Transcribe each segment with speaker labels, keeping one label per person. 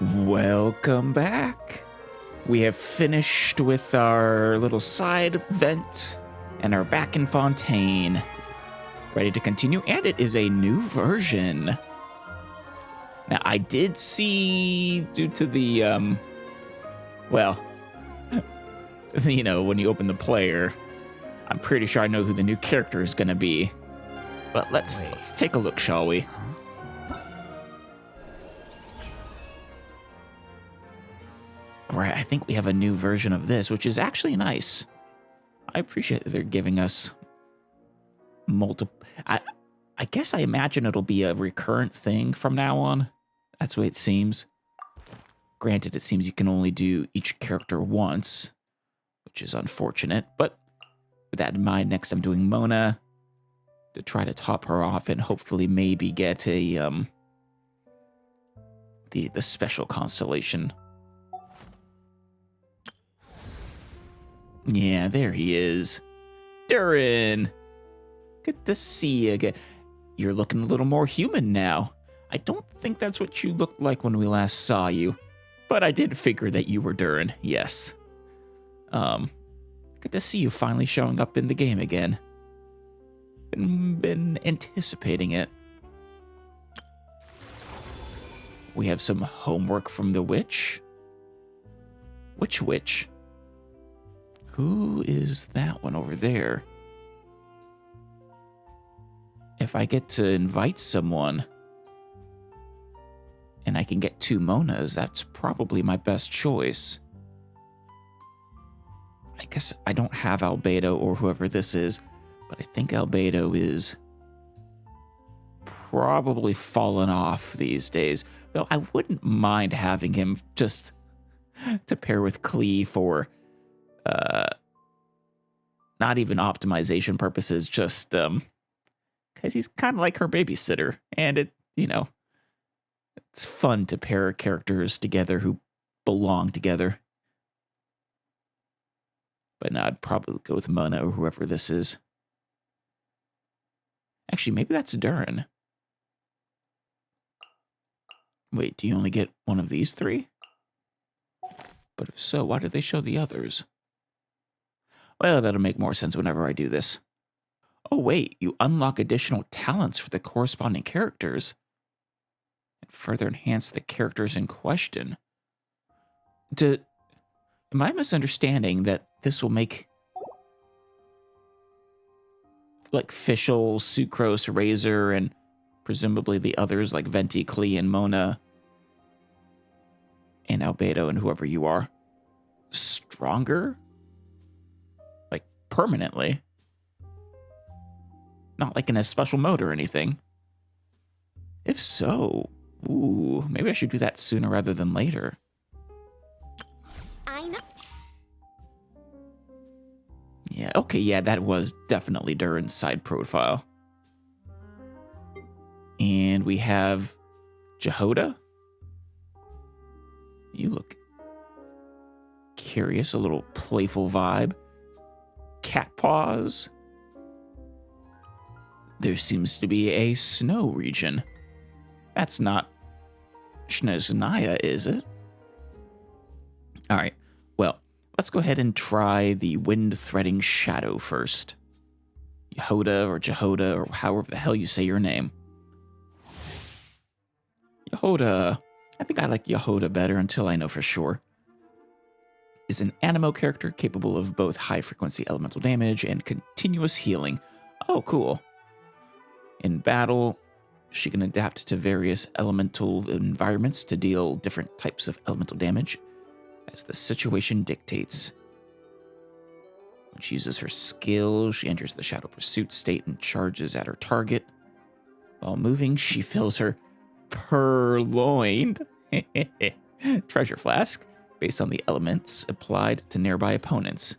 Speaker 1: Welcome back. We have finished with our little side event and are back in Fontaine. Ready to continue, and it is a new version. Now, I did see, due to the, when you open the player, I'm pretty sure I know who the new character is going to be. But let's take a look, shall we? Right, I think we have a new version of this, which is actually nice. I appreciate that they're giving us multiple... I guess I imagine it'll be a recurrent thing from now on. That's the way it seems. Granted, it seems you can only do each character once, which is unfortunate. But with that in mind, next I'm doing Mona to try to top her off and hopefully maybe get a the special constellation. Yeah, there he is. Durin! Good to see you again. You're looking a little more human now. I don't think that's what you looked like when we last saw you, but I did figure that you were Durin, yes. Good to see you finally showing up in the game again. Been anticipating it. We have some homework from the witch. Which witch? Who is that one over there? If I get to invite someone and I can get 2 Monas, that's probably my best choice. I guess I don't have Albedo or whoever this is, but I think Albedo is probably fallen off these days. Though I wouldn't mind having him just to pair with Klee for not even optimization purposes, just because he's kind of like her babysitter, and it's fun to pair characters together who belong together. But no, I'd probably go with Mona or whoever this is. Actually, maybe that's Durin. Wait, do you only get one of these 3? But if so, why did they show the others? Well, that'll make more sense whenever I do this. Oh wait, you unlock additional talents for the corresponding characters and further enhance the characters in question. Am I misunderstanding that this will make like Fischl, Sucrose, Razor, and presumably the others like Venti, Klee, and Mona, and Albedo, and whoever you are, stronger? Like, permanently? Not like in a special mode or anything. If so, ooh, maybe I should do that sooner rather than later.
Speaker 2: I know.
Speaker 1: Yeah, okay, yeah, that was definitely Durin's side profile. And we have Jahoda. You look curious, a little playful vibe. Cat paws. There seems to be a snow region. That's not Shneznaya, is it? Alright, well, let's go ahead and try the wind-threading shadow first. Jahoda or however the hell you say your name. Jahoda. I think I like Jahoda better until I know for sure. Is an animo character capable of both high-frequency elemental damage and continuous healing. Oh, cool. In battle, she can adapt to various elemental environments to deal different types of elemental damage as the situation dictates. When she uses her skill, she enters the shadow pursuit state and charges at her target. While moving, she fills her purloined treasure flask based on the elements applied to nearby opponents.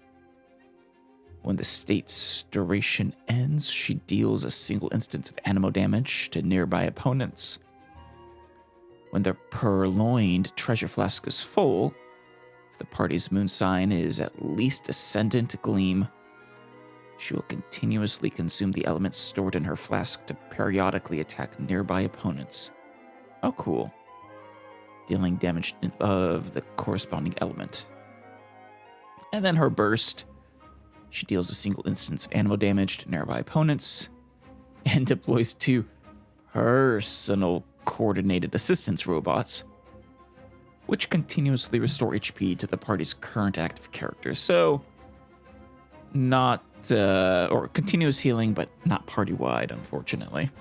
Speaker 1: When the state's duration ends, she deals a single instance of animo damage to nearby opponents. When the purloined treasure flask is full, if the party's moon sign is at least Ascendant Gleam, she will continuously consume the elements stored in her flask to periodically attack nearby opponents. Oh, cool. dealing damage of the corresponding element. And then her burst. She deals a single instance of ammo damage to nearby opponents and deploys 2 personal coordinated assistance robots, which continuously restore HP to the party's current active characters. So, not, or continuous healing, but not party-wide, unfortunately.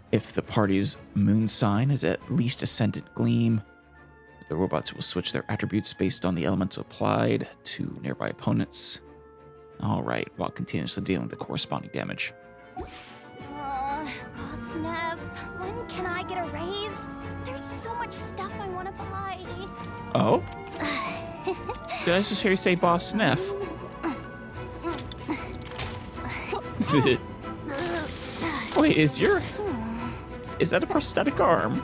Speaker 1: If the party's moon sign is at least Ascendant Gleam, the robots will switch their attributes based on the elements applied to nearby opponents. Alright, while continuously dealing the corresponding damage.
Speaker 2: Boss Neff, when can I get a raise? There's so much stuff I want to buy.
Speaker 1: Oh? Did I just hear you say Boss Neff? Wait, is that a prosthetic arm?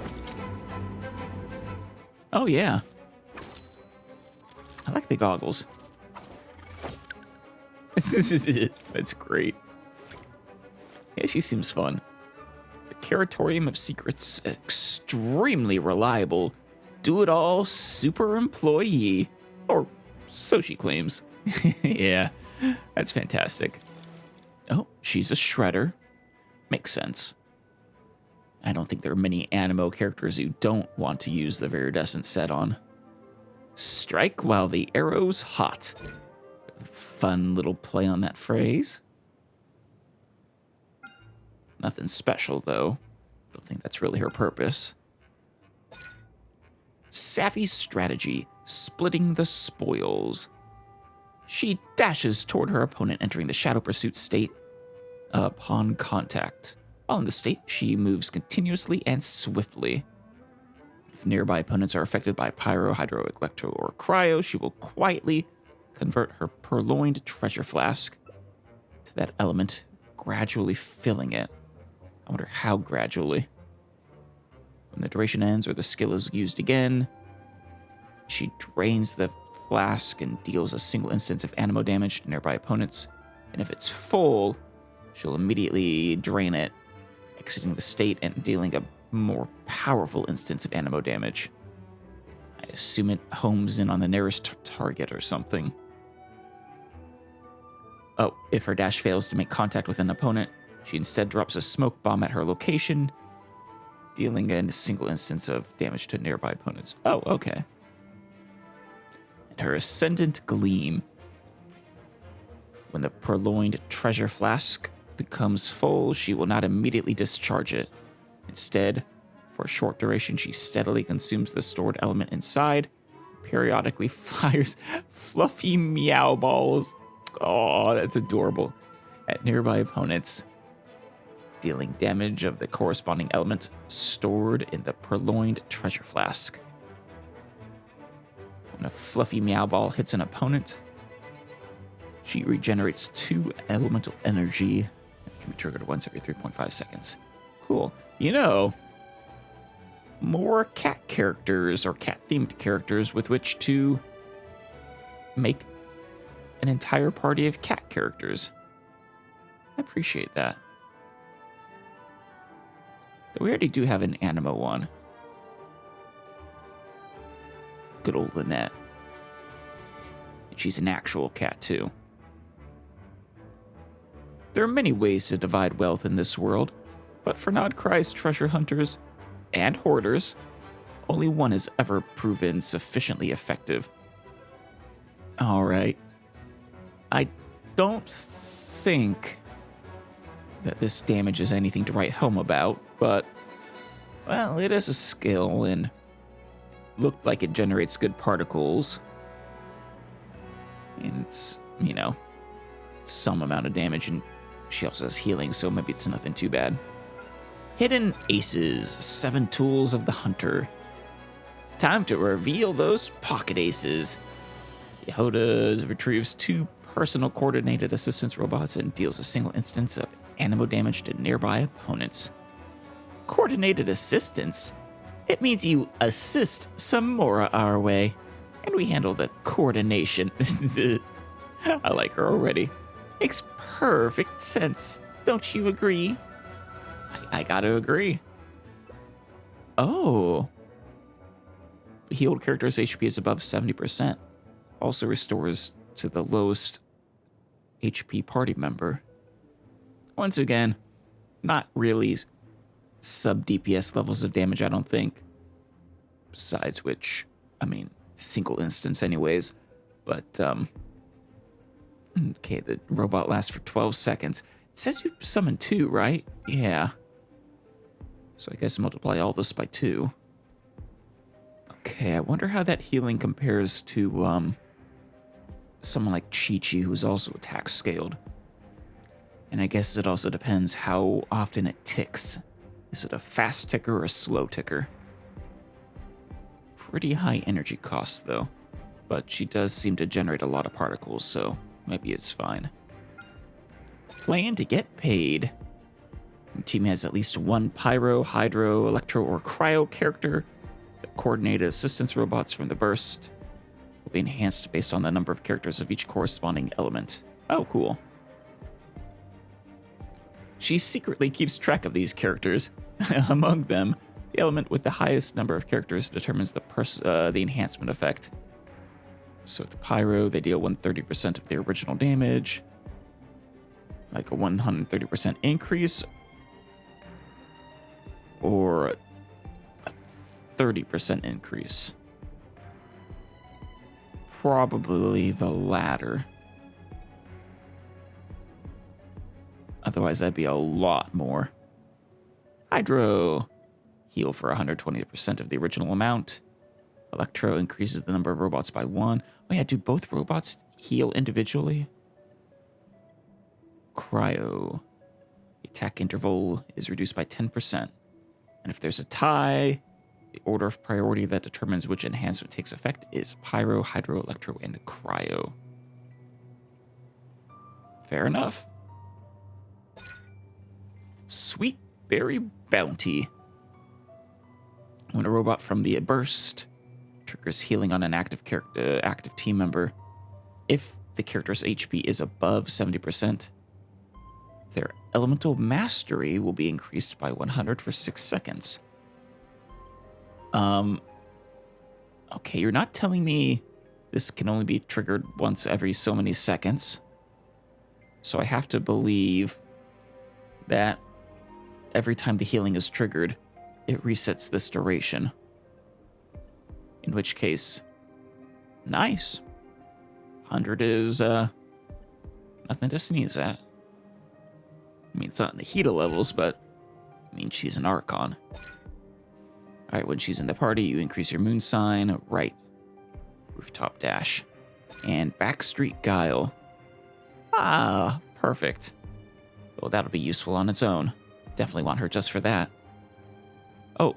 Speaker 1: Oh yeah. I like the goggles. That's great. Yeah, she seems fun. The Curatorium of Secrets, extremely reliable, do-it-all super employee. Or so she claims. Yeah, that's fantastic. Oh, she's a shredder. Makes sense. I don't think there are many Animo characters who don't want to use the Viridescent set on. Strike while the arrow's hot. Fun little play on that phrase. Nothing special, though. Don't think that's really her purpose. Savvy strategy, splitting the spoils. She dashes toward her opponent, entering the Shadow Pursuit state upon contact. While in the state, she moves continuously and swiftly. If nearby opponents are affected by Pyro, Hydro, Electro, or Cryo, she will quietly convert her purloined treasure flask to that element, gradually filling it. I wonder how gradually. When the duration ends or the skill is used again, she drains the flask and deals a single instance of animo damage to nearby opponents. And if it's full, she'll immediately drain it, exiting the state and dealing a more powerful instance of animo damage. I assume it homes in on the nearest target or something. Oh, if her dash fails to make contact with an opponent, she instead drops a smoke bomb at her location, dealing a single instance of damage to nearby opponents. Oh, okay. And her Ascendant Gleam. When the purloined treasure flask becomes full, she will not immediately discharge it. Instead, for a short duration, she steadily consumes the stored element inside, periodically fires fluffy meow balls. Oh, that's adorable. At nearby opponents, dealing damage of the corresponding element stored in the purloined treasure flask. When a fluffy meow ball hits an opponent, she regenerates 2 elemental energy and can be triggered once every 3.5 seconds. Cool. You know, more cat characters or cat-themed characters with which to make an entire party of cat characters. I appreciate that. We already do have an Animo one. Good old Lynette. And she's an actual cat, too. There are many ways to divide wealth in this world, but for Nodcry's treasure hunters and hoarders, only one has ever proven sufficiently effective. Alright. I don't think that this damage is anything to write home about, but, well, it is a skill and looked like it generates good particles. And it's, you know, some amount of damage, and she also has healing, so maybe it's nothing too bad. Hidden Aces, 7 tools of the hunter. Time to reveal those pocket aces. Jahoda retrieves 2 personal coordinated assistance robots and deals a single instance of animo damage to nearby opponents. Coordinated assistance? It means you assist Samora our way, and we handle the coordination. I like her already. Makes perfect sense, don't you agree? I gotta agree. Oh. healed character's HP is above 70%, also restores to the lowest HP party member. Once again, not really sub DPS levels of damage, I don't think. Besides which, I mean, single instance anyways. But, okay, the robot lasts for 12 seconds. It says you summon 2, right? Yeah. So I guess multiply all this by 2. Okay, I wonder how that healing compares to, someone like Chi-Chi, who's also attack scaled. And I guess it also depends how often it ticks. Is it a fast ticker or a slow ticker? Pretty high energy costs, though. But she does seem to generate a lot of particles, so maybe it's fine. Plan to get paid. Your team has at least one Pyro, Hydro, Electro, or Cryo character. The coordinated assistance robots from the burst will be enhanced based on the number of characters of each corresponding element. Oh, cool. She secretly keeps track of these characters. Among them, the element with the highest number of characters determines the enhancement effect. So with the Pyro, they deal 130% of their original damage, like a 130% increase, or a 30% increase. Probably the latter. Otherwise, that'd be a lot more. Hydro. Heal for 120% of the original amount. Electro increases the number of robots by 1. Oh yeah, do both robots heal individually? Cryo. The attack interval is reduced by 10%. And if there's a tie, the order of priority that determines which enhancement takes effect is Pyro, Hydro, Electro, and Cryo. Fair enough. Sweet Berry Bounty. When a robot from the burst triggers healing on an active team member, if the character's HP is above 70%, their elemental mastery will be increased by 100 for 6 seconds. Okay, you're not telling me this can only be triggered once every so many seconds. So I have to believe that every time the healing is triggered, it resets this duration. In which case, nice. 100 is nothing to sneeze at. I mean, it's not in the Hida levels, but I mean, she's an Archon. Alright, when she's in the party, you increase your moon sign, right. Rooftop dash. And backstreet guile. Ah, perfect. Well, that'll be useful on its own. Definitely want her just for that. Oh,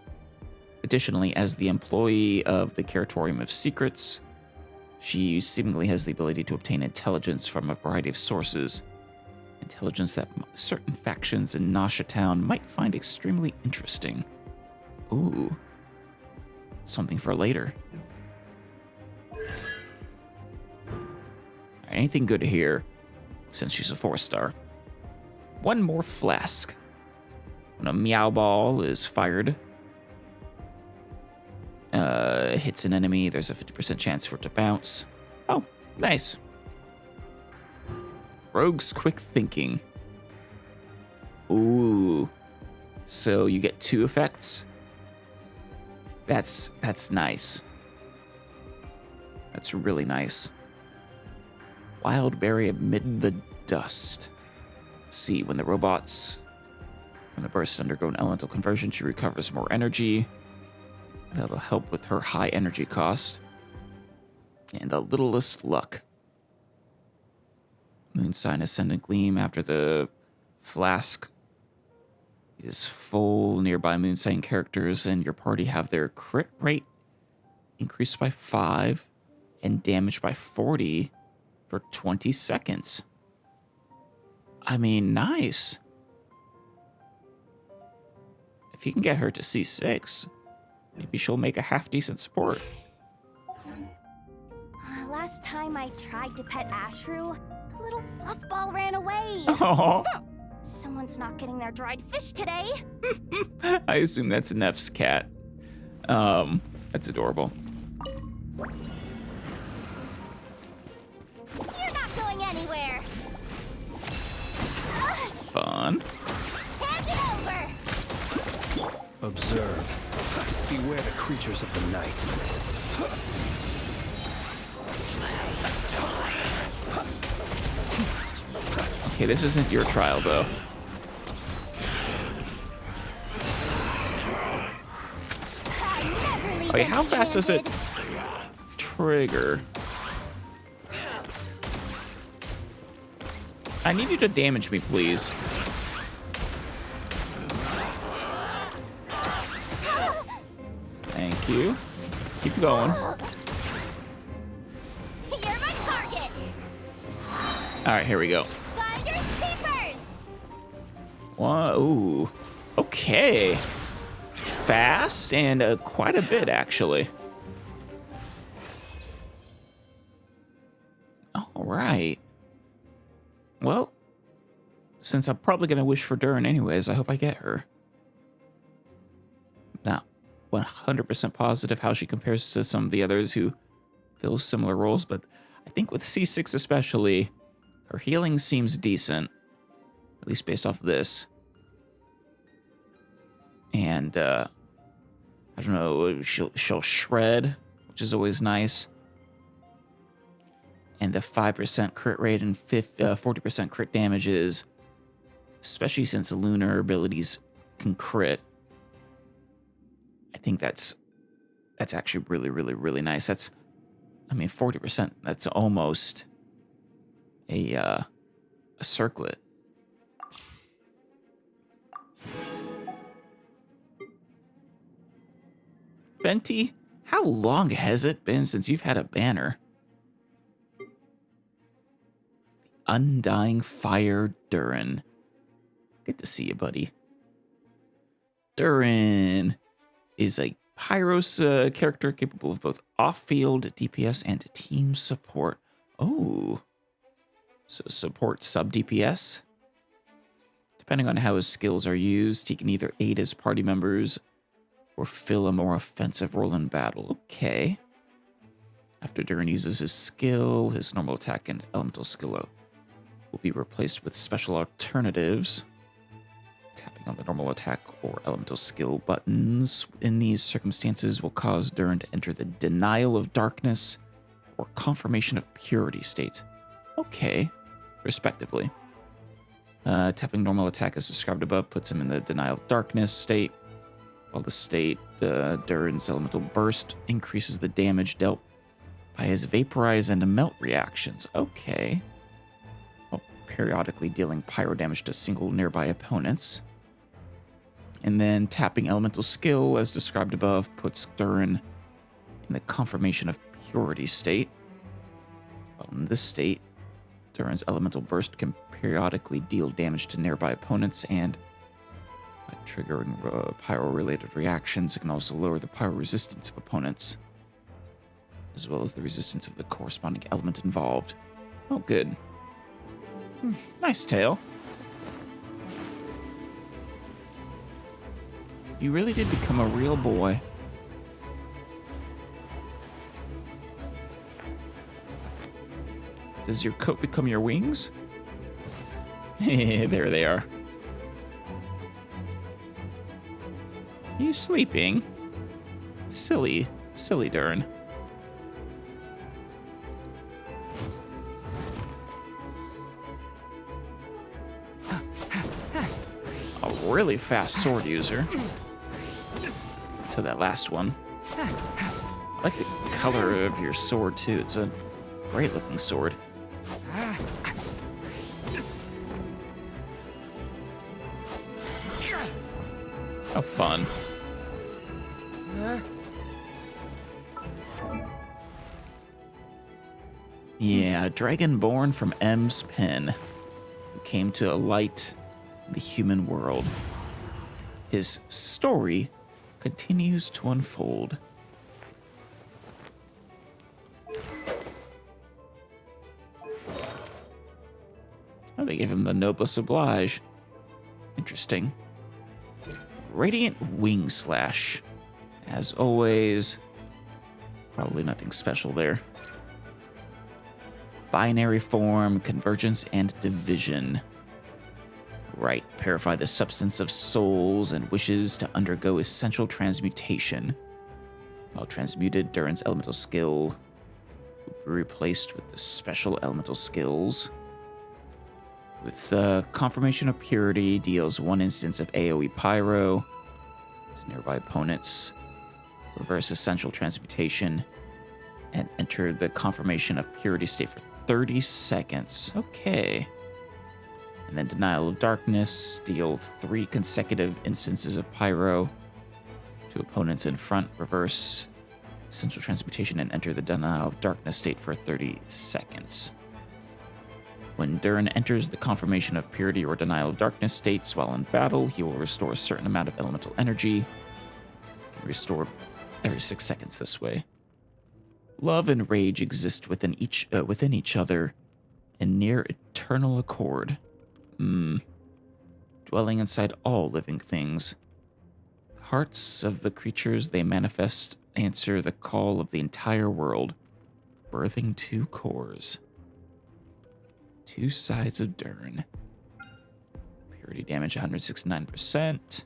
Speaker 1: additionally, as the employee of the Curatorium of Secrets, she seemingly has the ability to obtain intelligence from a variety of sources. Intelligence that certain factions in Nasha Town might find extremely interesting. Ooh, something for later. Anything good here, since she's a 4-star. One more flask. When a Meow Ball is fired, hits an enemy, there's a 50% chance for it to bounce. Oh, nice. Rogue's Quick Thinking. Ooh. So you get 2 effects? That's nice. That's really nice. Wild Berry amid the dust. Let's see, when the robots from the burst undergo an elemental conversion, she recovers more energy. That'll help with her high energy cost. And the littlest luck. Moon sign Ascendant Gleam after the flask is full. Nearby moon sign characters in your party have their crit rate increased by 5 and damage by 40 for 20 seconds. I mean, nice. If you can get her to C6, maybe she'll make a half-decent support.
Speaker 2: Last time I tried to pet Ashru, the little fluff ball ran away.
Speaker 1: Aww.
Speaker 2: Someone's not getting their dried fish today.
Speaker 1: I assume that's Neff's cat. That's adorable.
Speaker 2: You're not going anywhere.
Speaker 1: Fun.
Speaker 2: Hand it over.
Speaker 3: Observe. Beware the creatures of the night.
Speaker 1: Okay, this isn't your trial, though. Okay, how fast does it trigger? I need you to damage me, please. Thank you. Keep going.
Speaker 2: You're my target.
Speaker 1: All right, here we go.
Speaker 2: Finders keepers.
Speaker 1: Whoa, ooh. Okay. Fast and quite a bit, actually. All right. Well, since I'm probably going to wish for Durin anyways, I hope I get her. Not 100% positive how she compares to some of the others who fill similar roles, but I think with C6 especially, her healing seems decent, at least based off of this. And, I don't know, she'll shred, which is always nice. And the 5% crit rate and 40% crit damages, especially since the lunar abilities can crit. I think that's actually really, really, really nice. That's, I mean, 40%, that's almost a circlet. Venti, how long has it been since you've had a banner? Undying Fire Durin. Good to see you, buddy. Durin is a Pyros character capable of both off-field DPS and team support. Oh, so support sub-DPS. Depending on how his skills are used, he can either aid his party members or fill a more offensive role in battle. Okay. After Durin uses his skill, his normal attack and elemental skill will be replaced with special alternatives. Tapping on the normal attack or elemental skill buttons in these circumstances will cause Durin to enter the denial of darkness or confirmation of purity states. Okay, respectively. Tapping normal attack as described above puts him in the denial of darkness state, while the state Durin's elemental burst increases the damage dealt by his vaporize and melt reactions. Okay. While periodically dealing pyro damage to single nearby opponents. And then tapping elemental skill, as described above, puts Durin in the confirmation of purity state. While in this state, Durin's elemental burst can periodically deal damage to nearby opponents, and by triggering pyro-related reactions, it can also lower the pyro resistance of opponents, as well as the resistance of the corresponding element involved. Oh, good. Nice tale. You really did become a real boy. Does your coat become your wings? There they are. Are you sleeping? Silly Durin. A really fast sword user. To that last one. I like the color of your sword too. It's a great looking sword. How fun. Yeah, a dragon born from M's pen, who came to alight the human world. His story continues to unfold. Oh, they gave him the Noblesse Oblige. Interesting. Radiant Wing Slash. As always, Probably nothing special there. Binary form, convergence, and division. Right, purify the substance of souls and wishes to undergo essential transmutation. While transmuted, Durin's elemental skill will be replaced with the special elemental skills. With Confirmation of Purity, deals 1 instance of AoE Pyro to nearby opponents. Reverse Essential Transmutation, and enter the Confirmation of Purity state for 30 seconds. Okay. And then Denial of Darkness, deal 3 consecutive instances of Pyro to opponents in front. Reverse Essential Transmutation and enter the Denial of Darkness state for 30 seconds. When Durin enters the Confirmation of Purity or Denial of Darkness states while in battle, he will restore a certain amount of elemental energy. Restored every 6 seconds this way. Love and rage exist within each other in near eternal accord. Dwelling inside all living things. Hearts of the creatures they manifest answer the call of the entire world, birthing 2 cores. 2 sides of Durin. Purity damage 169%.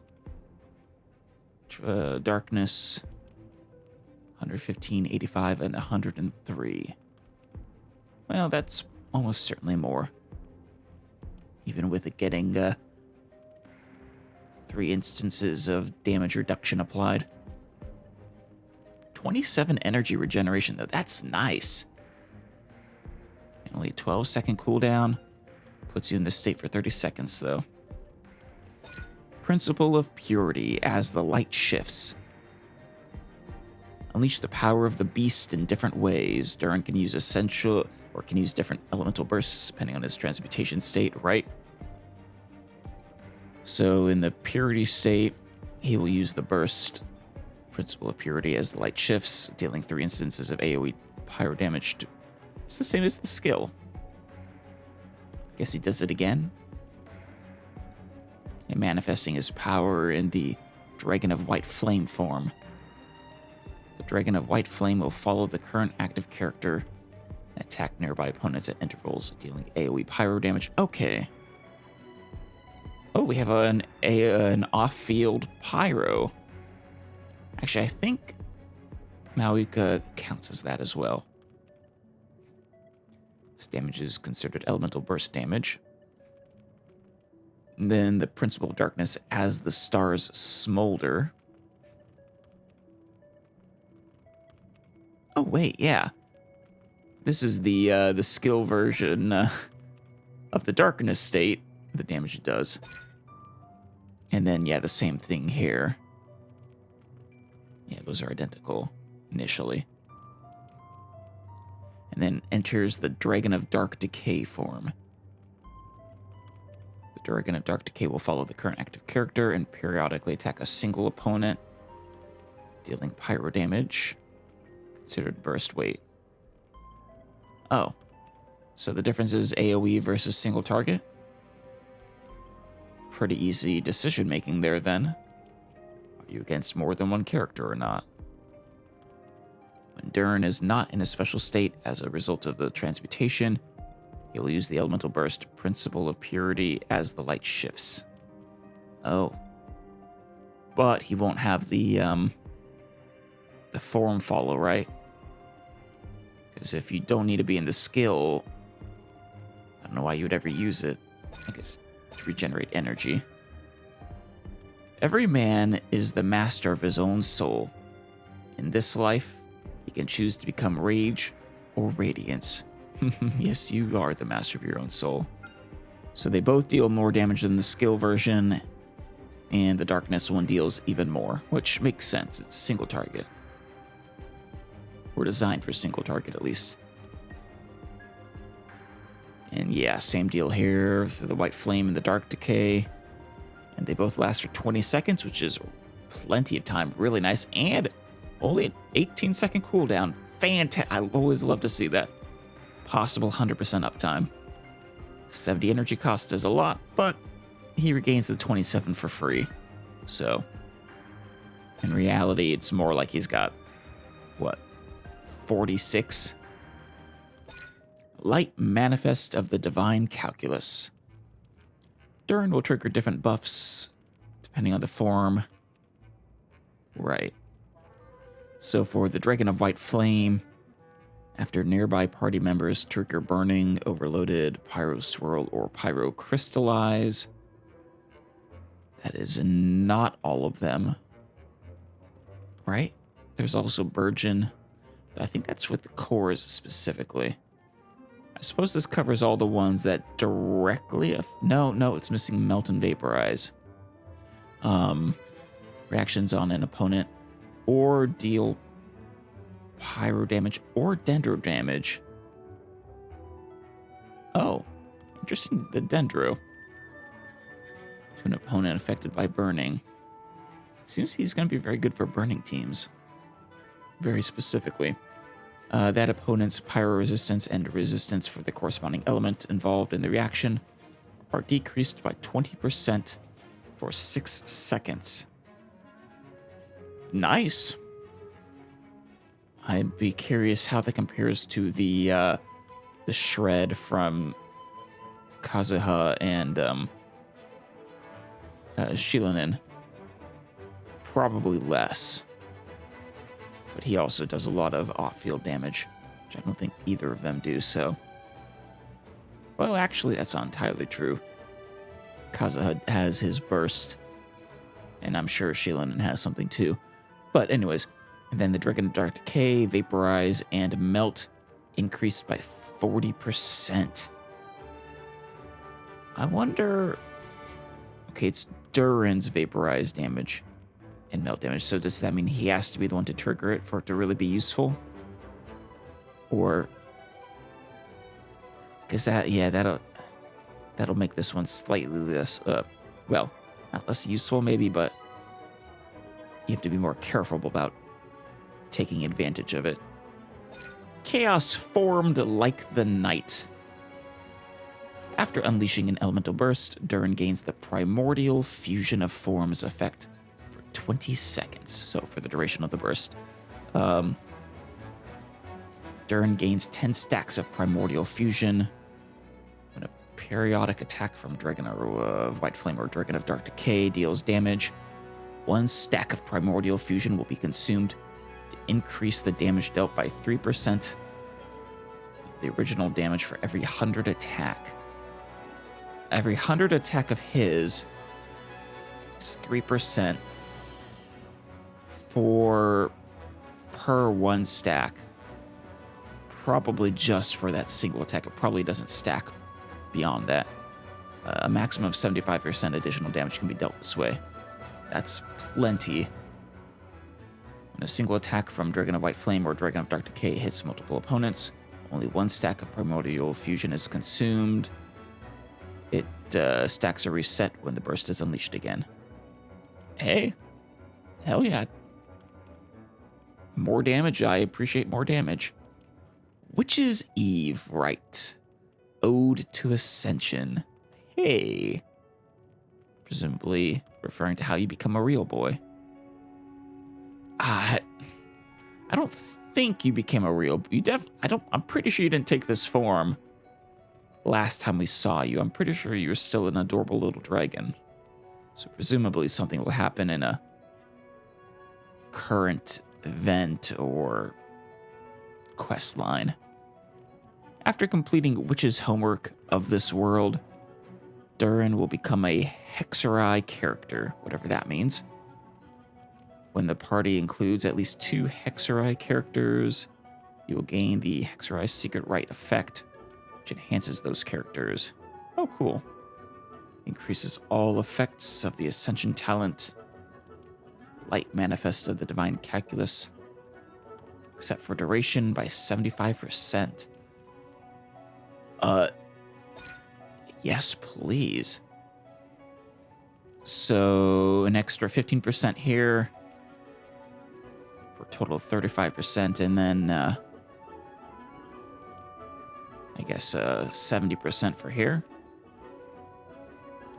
Speaker 1: Darkness 115, 85, and 103. Well, that's almost certainly more. Even with it getting 3 instances of damage reduction applied. 27 energy regeneration, though. That's nice. And only a 12-second cooldown. Puts you in this state for 30 seconds, though. Principle of Purity as the light shifts. Unleash the power of the beast in different ways. Durin can use essential or can use different elemental bursts depending on his transmutation state, right? So in the Purity state, he will use the burst Principle of Purity as the light shifts, dealing 3 instances of AoE pyro damage. It's the same as the skill. Guess he does it again. And manifesting his power in the Dragon of White Flame form. The Dragon of White Flame will follow the current active character and attack nearby opponents at intervals, dealing AoE pyro damage. Okay. Oh, we have an off-field pyro. Actually, I think miHoYo counts as that as well. This damage is considered elemental burst damage. And then the Principle of Darkness as the stars smolder. Oh wait, yeah. This is the skill version of the Darkness state, the damage it does. And then yeah, the same thing here. Yeah, those are identical initially. And then enters the Dragon of Dark Decay form. The Dragon of Dark Decay will follow the current active character and periodically attack a single opponent, dealing pyro damage. Considered burst weight. Oh. So the difference is AoE versus single target? Pretty easy decision making there then. Are you against more than one character or not? When Durin is not in a special state as a result of the transmutation, he will use the elemental burst Principle of Purity as the light shifts. Oh. But he won't have the form follow, right? Because if you don't need to be in the skill, I don't know why you would ever use it. I guess to regenerate energy. Every man is the master of his own soul. In this life, he can choose to become rage or radiance. Yes, you are the master of your own soul. So they both deal more damage than the skill version, and the darkness one deals even more, which makes sense. It's a single target. Or designed for single target, at least. And yeah, same deal here for the White Flame and the Dark Decay. And they both last for 20 seconds, which is plenty of time. Really nice. And only an 18-second cooldown. Fantastic. I always love to see that. Possible 100% uptime. 70 energy cost is a lot, but he regains the 27 for free. So, in reality, it's more like he's got, what, 46. Light Manifest of the Divine Calculus. Durin will trigger different buffs depending on the form. Right. So for the Dragon of White Flame, after nearby party members trigger Burning, Overloaded, Pyro Swirl, or Pyro Crystallize. That is not all of them. Right? There's also Burgeon. I think that's with the cores specifically. I suppose this covers all the ones that directly... No, it's missing Melt and Vaporize. Reactions on an opponent or deal pyro damage or dendro damage. Oh, interesting. The dendro to an opponent affected by burning. Seems he's going to be very good for burning teams. Very specifically. That opponent's pyro resistance and resistance for the corresponding element involved in the reaction are decreased by 20% for 6 seconds. Nice. I'd be curious how that compares to the shred from Kazuha and Shilonen. Probably less. But he also does a lot of off-field damage, which I don't think either of them do, so... Well, actually, that's not entirely true. Kazuha has his burst, and I'm sure Shilonen has something too. But anyways, and then the Dragon of Dark Decay, Vaporize, and Melt increased by 40%. I wonder... Okay, it's Durin's Vaporize damage and Melt damage, so does that mean he has to be the one to trigger it for it to really be useful? Or... Because that'll make this one slightly less, well, not less useful maybe, but you have to be more careful about taking advantage of it. Chaos formed like the night. After unleashing an elemental burst, Durin gains the Primordial Fusion of Forms effect for 20 seconds, so for the duration of the burst. Durin gains 10 stacks of Primordial Fusion. When a periodic attack from Dragon of White Flame or Dragon of Dark Decay deals damage, 1 stack of Primordial Fusion will be consumed to increase the damage dealt by 3% of the original damage for every 100 attack. Every 100 attack of his is 3% per 1 stack. Probably just for that single attack. It probably doesn't stack beyond that. A maximum of 75% additional damage can be dealt this way. That's plenty. When a single attack from Dragon of White Flame or Dragon of Dark Decay hits multiple opponents, only 1 stack of Primordial Fusion is consumed. It stacks are reset when the burst is unleashed again. Hey, hell yeah. More damage, I appreciate more damage. Witch's Eve, right. Ode to Ascension. Hey. Presumably referring to how you become a real boy. I don't think you became a real... I'm pretty sure you didn't take this form last time we saw you. I'm pretty sure you were still an adorable little dragon. So presumably something will happen in a current event or quest line. After completing Witch's homework of this world, Durin will become a Hexerai character, whatever that means. When the party includes at least 2 Hexerai characters, you will gain the Hexerai Secret Rite effect, which enhances those characters. Oh, cool. Increases all effects of the Ascension talent. Light Manifest of the Divine Calculus, except for duration, by 75%. Yes, please. So, an extra 15% here, for a total of 35%, and then, I guess, 70% for here.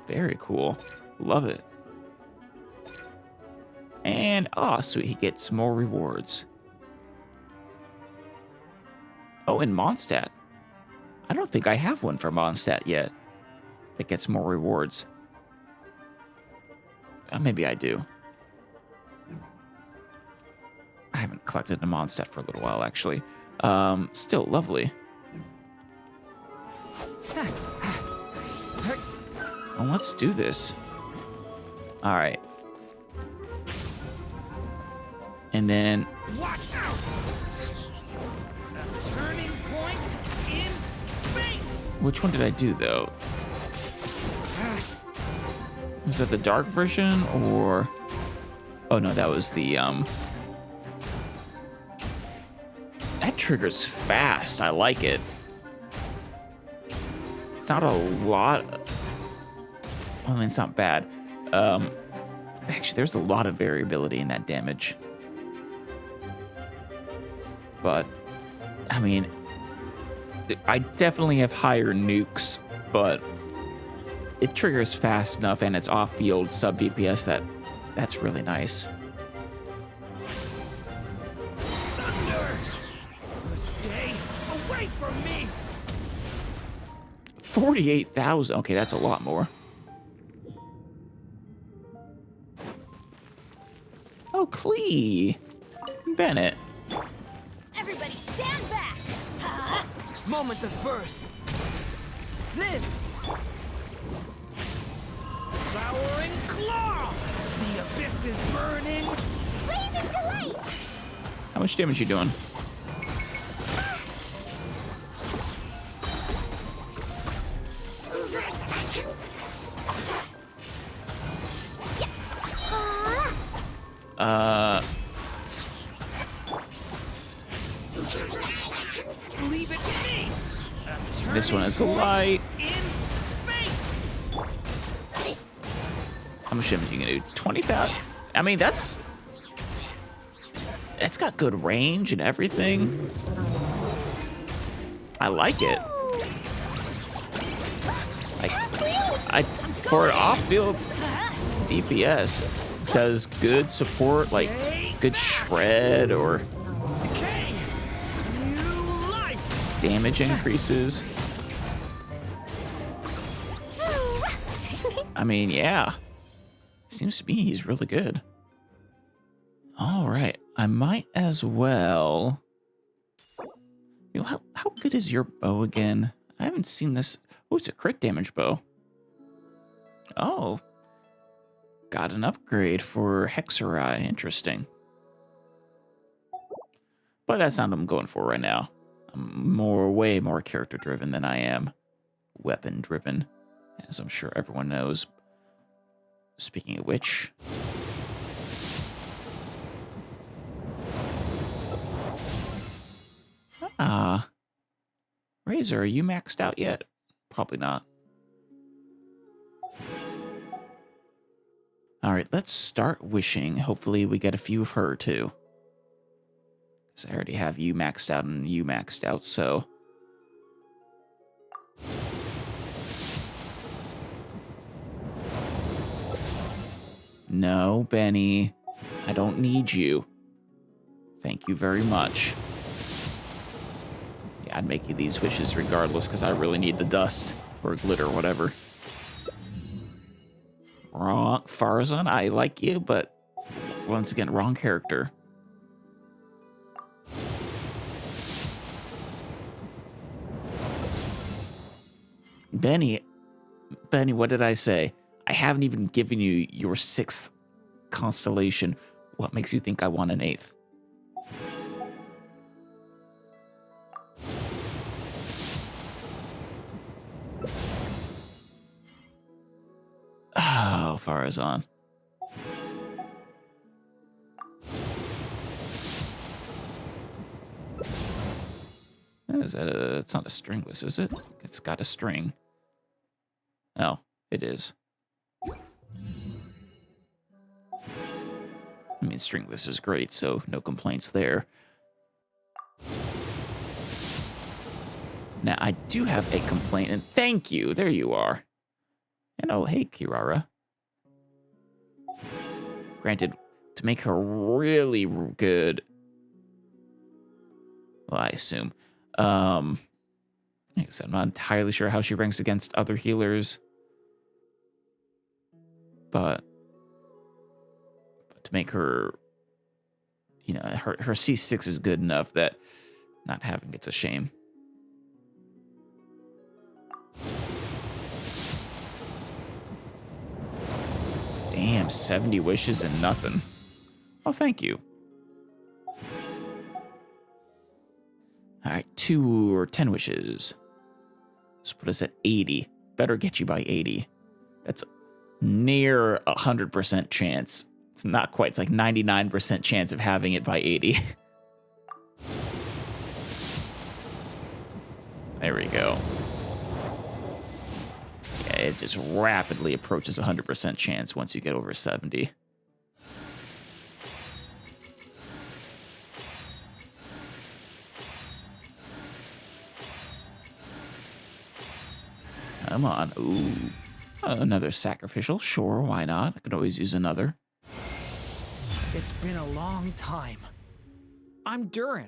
Speaker 1: Very cool. Love it. And, sweet, he gets more rewards. Oh, and Mondstadt. I don't think I have one for Mondstadt yet. That gets more rewards. Maybe I do. I haven't collected a Mondstadt for a little while, actually. Still lovely. Well, let's do this. All right. And then...
Speaker 4: Watch out! A turning point in space!
Speaker 1: Which one did I do, though? Was that the dark version, or... Oh, no, that was the, That triggers fast. I like it. It's not a lot... Well, I mean, it's not bad. Actually, there's a lot of variability in that damage. But, I mean, I definitely have higher nukes, but it triggers fast enough and it's off-field sub-DPS that's really nice.
Speaker 4: Thunder! Stay away from me!
Speaker 1: 48,000. Okay, that's a lot more. Oh, Klee. Bennett.
Speaker 2: Everybody stand back!
Speaker 4: Moments of birth. Live! Flowering claw! The abyss is burning!
Speaker 2: Blazing delight!
Speaker 1: How much damage you doing?
Speaker 4: Leave it to me!
Speaker 1: This one is light.
Speaker 4: In space!
Speaker 1: How much damage you gonna do? 20,000? I mean, that's got good range and everything. I like it. For an off-field DPS, does good support, like good shred or
Speaker 4: Okay. New life!
Speaker 1: damage increases. I mean, yeah. Seems to be he's really good. All right, I might as well. You know, how good is your bow again? I haven't seen this. Oh, it's a crit damage bow. Oh, got an upgrade for Hexerai. Interesting. But that's not what I'm going for right now. I'm way more character driven than I am weapon driven, as I'm sure everyone knows. Speaking of which, Razor, are you maxed out yet? Probably not. All right, let's start wishing. Hopefully we get a few of her too. Because I already have you maxed out and you maxed out, so. No, Benny. I don't need you. Thank you very much. Yeah, I'd make you these wishes regardless, because I really need the dust. Or glitter, whatever. Wrong. Farzan, I like you, but once again, wrong character. Benny, what did I say? I haven't even given you your 6th constellation. What makes you think I want an 8th? Oh, Farazan. Is that it's not a stringless, is it? It's got a string. Oh, it is. I mean, stringless is great, so no complaints there. Now, I do have a complaint, and thank you. There you are. And oh, hey, Kirara. Granted, to make her really good, well, I assume, Like I said, I'm not entirely sure how she ranks against other healers. But to make her, you know, her C6 is good enough that not having it's a shame. Damn, 70 wishes and nothing. Oh, thank you. All right, 2 or 10 wishes. Let's put us at 80. Better get you by 80. That's near 100% chance. It's not quite. It's like 99% chance of having it by 80. There we go. Yeah, it just rapidly approaches 100% chance once you get over 70. Come on. Ooh. Another sacrificial. Sure, why not? I could always use another.
Speaker 4: It's been a long time. I'm Durin.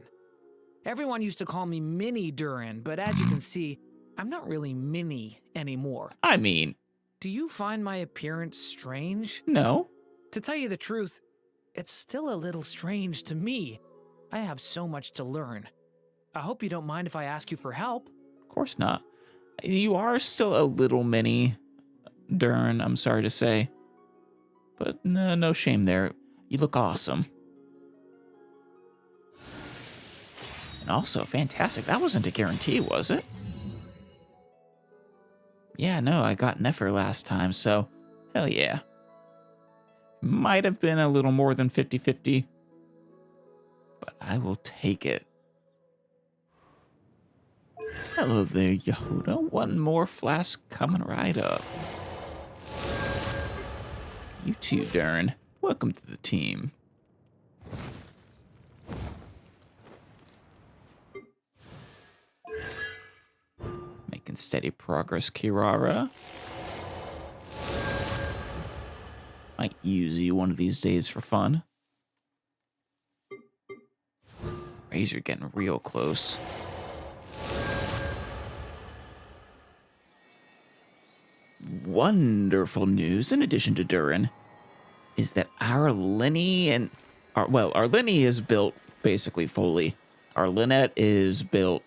Speaker 4: Everyone used to call me Mini Durin, but as you can see, I'm not really mini anymore.
Speaker 1: I mean...
Speaker 4: Do you find my appearance strange?
Speaker 1: No.
Speaker 4: To tell you the truth, it's still a little strange to me. I have so much to learn. I hope you don't mind if I ask you for help.
Speaker 1: Of course not. You are still a little mini, Durin, I'm sorry to say. But no shame there. You look awesome. And also, fantastic. That wasn't a guarantee, was it? Yeah, no, I got Nefer last time, so hell yeah. Might have been a little more than 50-50, but I will take it. Hello there, Jahoda. One more flask coming right up. You too, Durin. Welcome to the team. Making steady progress, Kirara. Might use you one of these days for fun. Razor getting real close. Wonderful news, in addition to Durin, is that our Lyney and... our Lyney is built basically fully. Our Lynette is built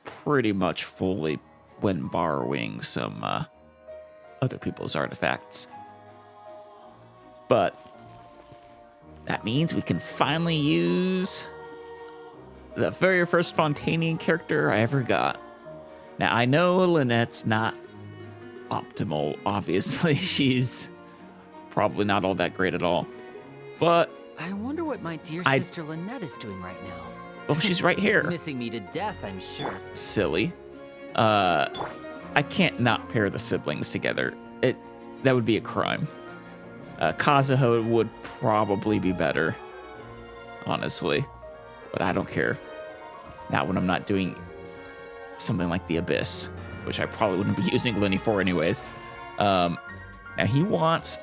Speaker 1: pretty much fully when borrowing some other people's artifacts. But that means we can finally use the very first Fontanian character I ever got. Now, I know Lynette's not optimal, obviously. She's probably not all that great at all. But
Speaker 5: I wonder what my dear sister Lynette is doing right now.
Speaker 1: Well, she's right here.
Speaker 5: Missing me to death, I'm sure.
Speaker 1: Silly. I can't not pair the siblings together. That would be a crime. Kazuha would probably be better, honestly. But I don't care. Not when I'm not doing something like the Abyss, which I probably wouldn't be using Lyney for anyways. Now he wants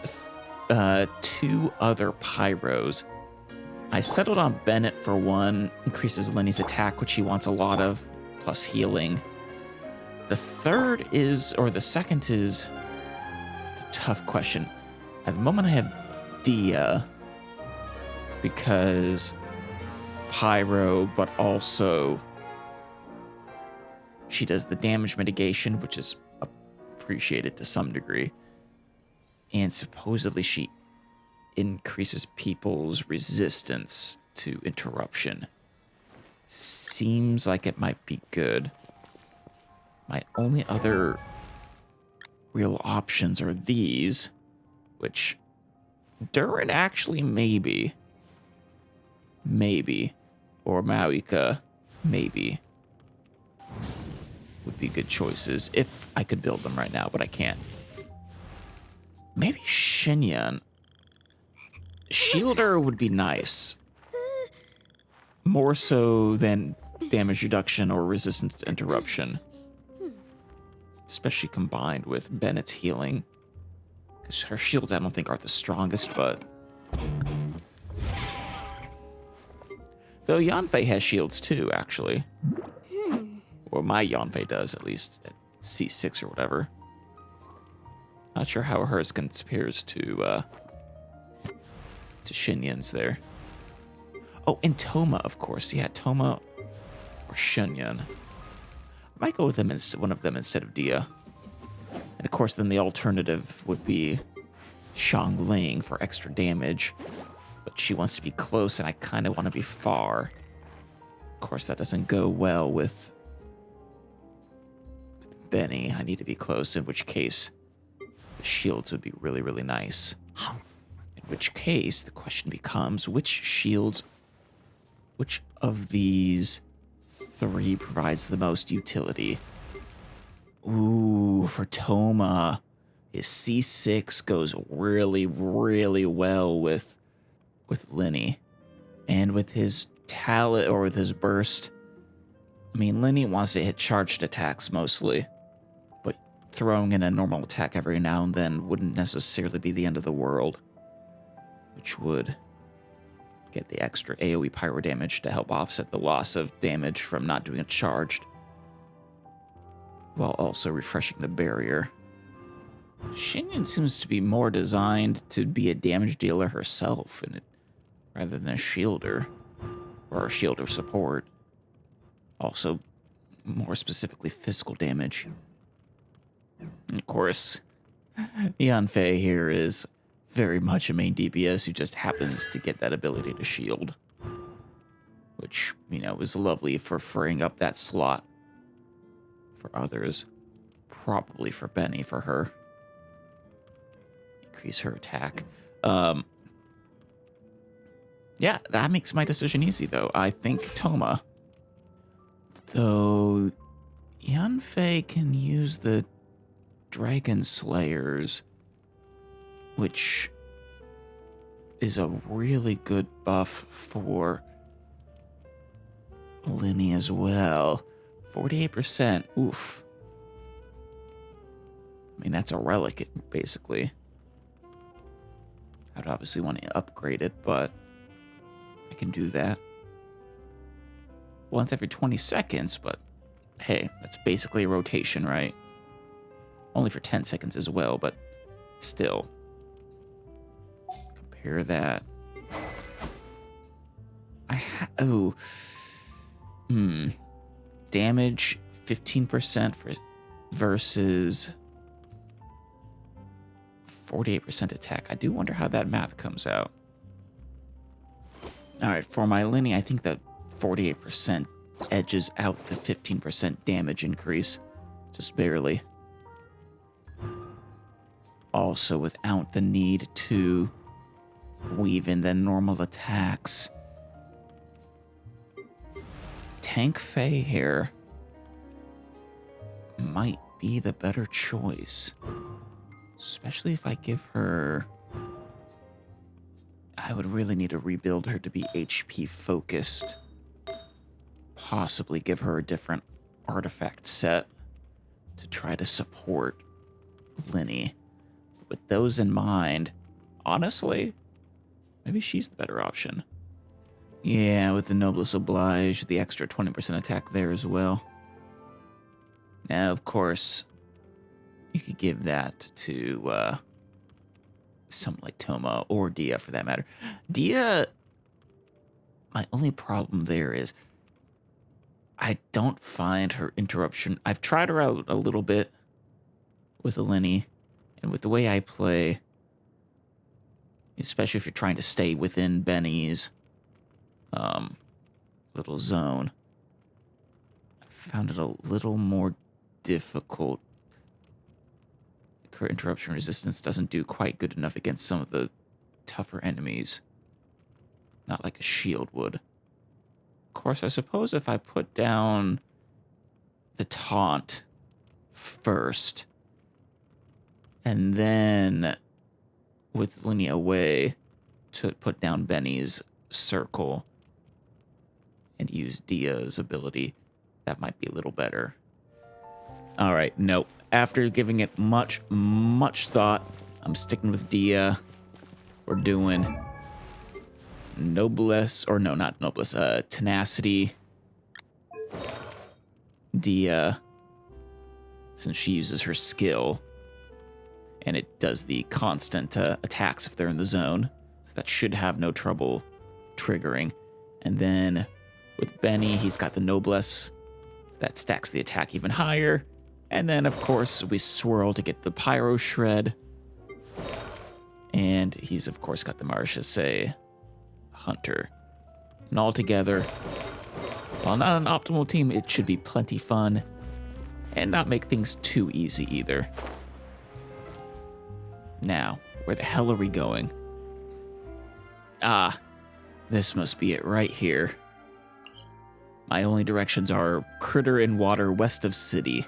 Speaker 1: 2 other pyros. I settled on Bennett for 1, increases Lyney's attack, which he wants a lot of, plus healing. The second is the tough question. At the moment I have Dia, because pyro, but also she does the damage mitigation, which is appreciated to some degree. And supposedly she increases people's resistance to interruption. Seems like it might be good. My only other real options are these, which Durin actually maybe, or Maoika maybe would be good choices if I could build them right now, but I can't. Maybe Shinyan. Shielder would be nice. More so than damage reduction or resistance to interruption. Especially combined with Bennett's healing. Because her shields I don't think are the strongest, but... Though Yanfei has shields too, actually. Or my Yanfei does, at least, at C6 or whatever. Not sure how hers compares to Shinyan's there. Oh, and Toma, of course. Yeah, Toma or Shinyan. I might go with them one of them instead of Dia. And of course, then the alternative would be Xiangling for extra damage. But she wants to be close, and I kind of want to be far. Of course, that doesn't go well with Benny. I need to be close, in which case the shields would be really, really nice. In which case, the question becomes, which of these three provides the most utility? Ooh, for Toma, his C6 goes really, really well with Lyney. And with his talent, or with his burst, I mean, Lyney wants to hit charged attacks mostly, but throwing in a normal attack every now and then wouldn't necessarily be the end of the world, which would get the extra AoE pyro damage to help offset the loss of damage from not doing it charged, while also refreshing the barrier. Shinyan seems to be more designed to be a damage dealer herself, rather than a shielder, or a shielder support. Also, more specifically, physical damage. And of course, Yanfei here is very much a main DPS who just happens to get that ability to shield, which, is lovely for freeing up that slot for others. Probably for Benny, for her. Increase her attack. Yeah, that makes my decision easy, though. I think Toma. Though Yanfei can use the Dragon Slayers, which is a really good buff for Lyney as well. 48%, oof. I mean, that's a relic, basically. I'd obviously want to upgrade it, but I can do that. Once every 20 seconds, but hey, that's basically a rotation, right? Only for 10 seconds as well, but still. Compare that. Damage 15% versus 48% attack. I do wonder how that math comes out. Alright, for my Lyney, I think that 48% edges out the 15% damage increase. Just barely. Also, without the need to weave in the normal attacks. Tank Faye here might be the better choice. Especially if I give her... I would really need to rebuild her to be HP focused. Possibly give her a different artifact set to try to support Lyney. With those in mind, honestly, maybe she's the better option. Yeah, with the Noblesse Oblige, the extra 20% attack there as well. Now, of course, you could give that to someone like Toma or Dia for that matter. Dia, my only problem there is I don't find her interruption. I've tried her out a little bit with Lyney, and with the way I play, especially if you're trying to stay within Benny's little zone, I found it a little more difficult. Her interruption resistance doesn't do quite good enough against some of the tougher enemies. Not like a shield would. Of course, I suppose if I put down the taunt first, and then with Lyney away to put down Benny's circle and use Dia's ability, that might be a little better. All right, nope. After giving it much, much thought, I'm sticking with Dia. We're doing Noblesse, or no, not Noblesse, Tenacity since she uses her skill, and it does the constant attacks if they're in the zone. So that should have no trouble triggering. And then with Benny, he's got the Noblesse. So that stacks the attack even higher. And then, of course, we swirl to get the Pyro Shred. And he's, of course, got the Marechaussee Hunter. And all together, while not an optimal team, it should be plenty fun and not make things too easy either. Now, where the hell are we going? Ah, this must be it right here. My only directions are Critter in Water west of city.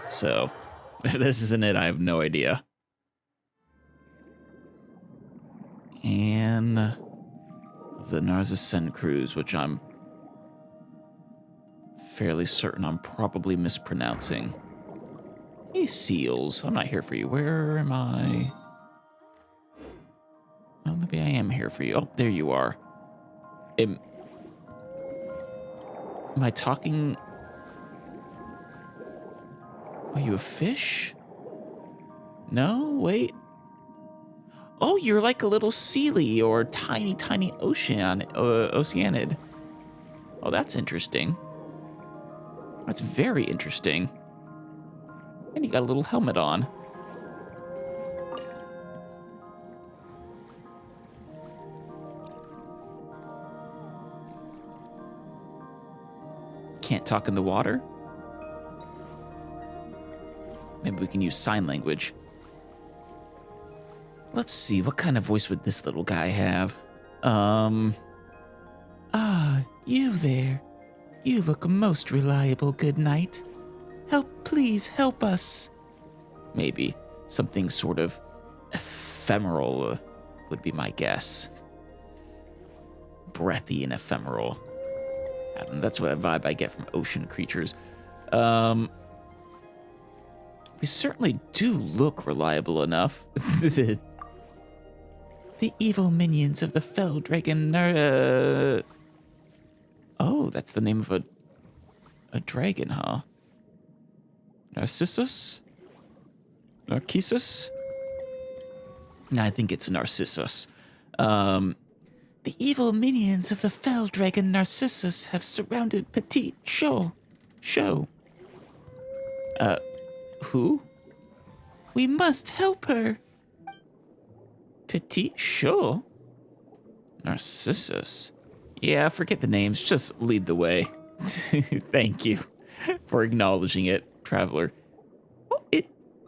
Speaker 1: So, if this isn't it, I have no idea. And the Narzissen cruise, which I'm fairly certain I'm probably mispronouncing. Hey, seals, I'm not here for you. Where am I? Oh, maybe I am here for you. Oh, there you are. Am I talking? Are you a fish? No, wait. Oh, you're like a little sealy or tiny oceanid. Oh, that's interesting. That's very interesting. And you got a little helmet on. Can't talk in the water? Maybe we can use sign language. Let's see, what kind of voice would this little guy have? You there. You look most reliable, good night. Please help us. Maybe something sort of ephemeral would be my guess. Breathy and ephemeral. That's what vibe I get from ocean creatures. We certainly do look reliable enough. The evil minions of the Fell Dragon are... Oh, that's the name of a dragon, huh? Narcissus? Narcissus? No, I think it's Narcissus. The evil minions of the Fell Dragon Narcissus have surrounded Petite Show. Who? We must help her. Petite Show? Narcissus? Yeah, forget the names, just lead the way. Thank you for acknowledging it, traveler.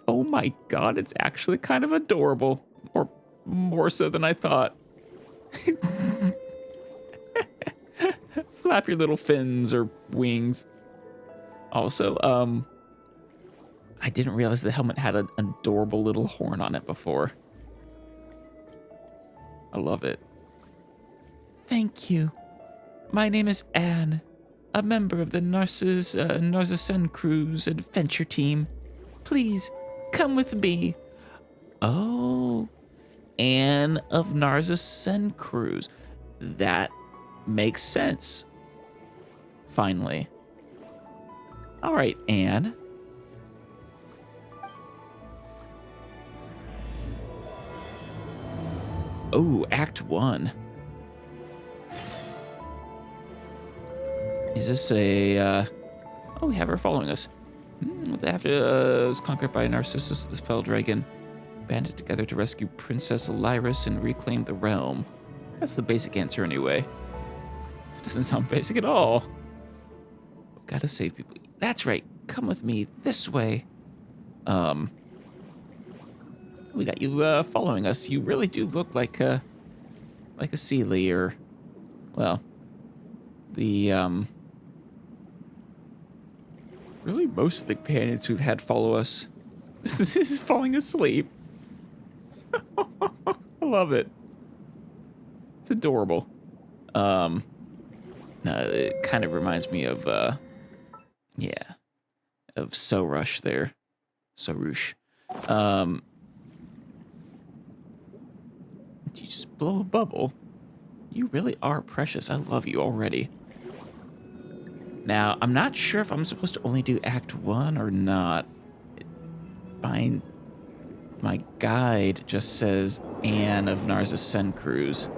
Speaker 1: Oh my god, it's actually kind of adorable. Or more so than I thought. Flap your little fins or wings. Also, I didn't realize the helmet had an adorable little horn on it before. I love it. Thank you. My name is Anne, a member of the Narzissen Cruise adventure team. Please, come with me. Oh, Anne of Narzissen Cruise. That makes sense. Finally. All right, Anne. Oh, Act 1. Is this a, Oh, we have her following us. After was conquered by Narcissus, the Fell Dragon, banded together to rescue Princess Lyris and reclaim the realm. That's the basic answer anyway. It doesn't sound basic at all. Gotta save people. That's right. Come with me this way. We got you following us. You really do look like a Sealy or, well, the really most of the companions we've had follow us. This is falling asleep. I love it. It's adorable. No, it kind of reminds me of of Sorush there. Sorush. Did you just blow a bubble? You really are precious. I love you already. Now, I'm not sure if I'm supposed to only do Act 1 or not. My guide just says Anne of Narza Sen Cruz.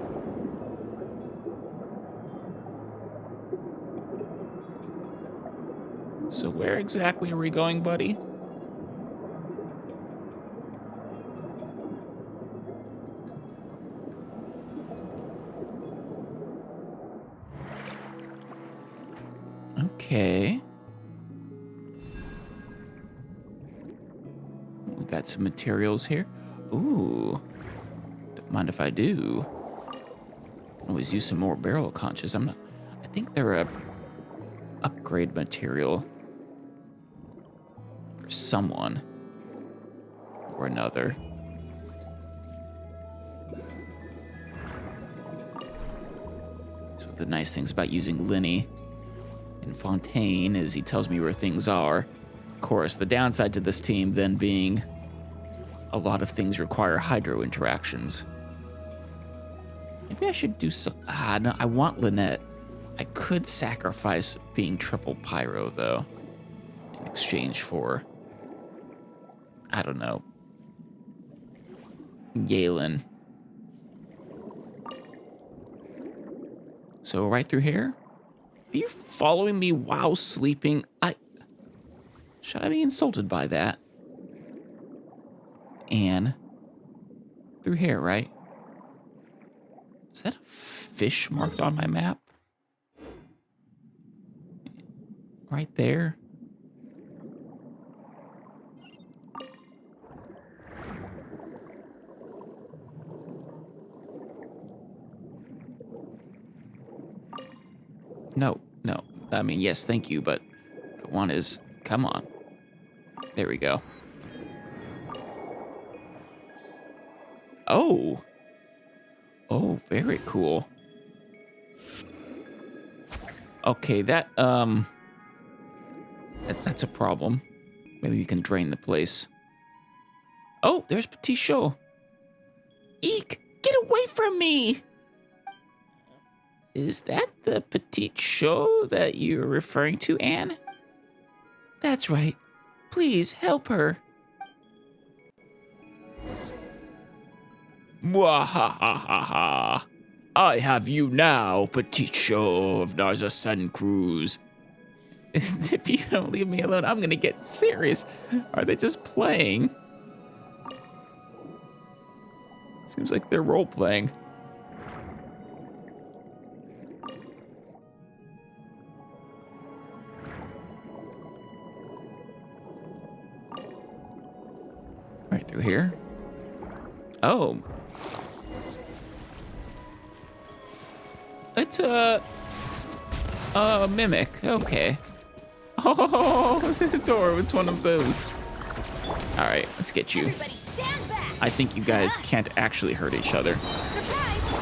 Speaker 1: So where exactly are we going, buddy? Okay. We got some materials here. Ooh. Don't mind if I do. Always use some more barrel conches. I think they're a upgrade material for someone or another. It's one of the nice things about using Lyney in Fontaine is he tells me where things are. Of course, the downside to this team then being a lot of things require hydro interactions. Maybe I should do some... no, I want Lynette. I could sacrifice being triple pyro, though, in exchange for, I don't know, Galen. So right through here? Are you following me while sleeping? Should I be insulted by that? Anne. Through here, right? Is that a fish marked on my map? Right there? No. I mean, yes, thank you, but what I want is, come on. There we go. Oh, very cool. Okay, that's a problem. Maybe we can drain the place. Oh, there's Petit Show. Eek, get away from me! Is that the Petite Show that you're referring to, Anne? That's right. Please help her. Mwahahaha. I have you now, Petite Show of Narza Sen Cruz. If you don't leave me alone, I'm gonna get serious. Are they just playing? Seems like they're role-playing. Right through here. Oh. It's a mimic. Okay. Oh, the door. It's one of those. All right, let's get you.
Speaker 2: Everybody stand back.
Speaker 1: I think you guys can't actually hurt each other.
Speaker 2: Surprise!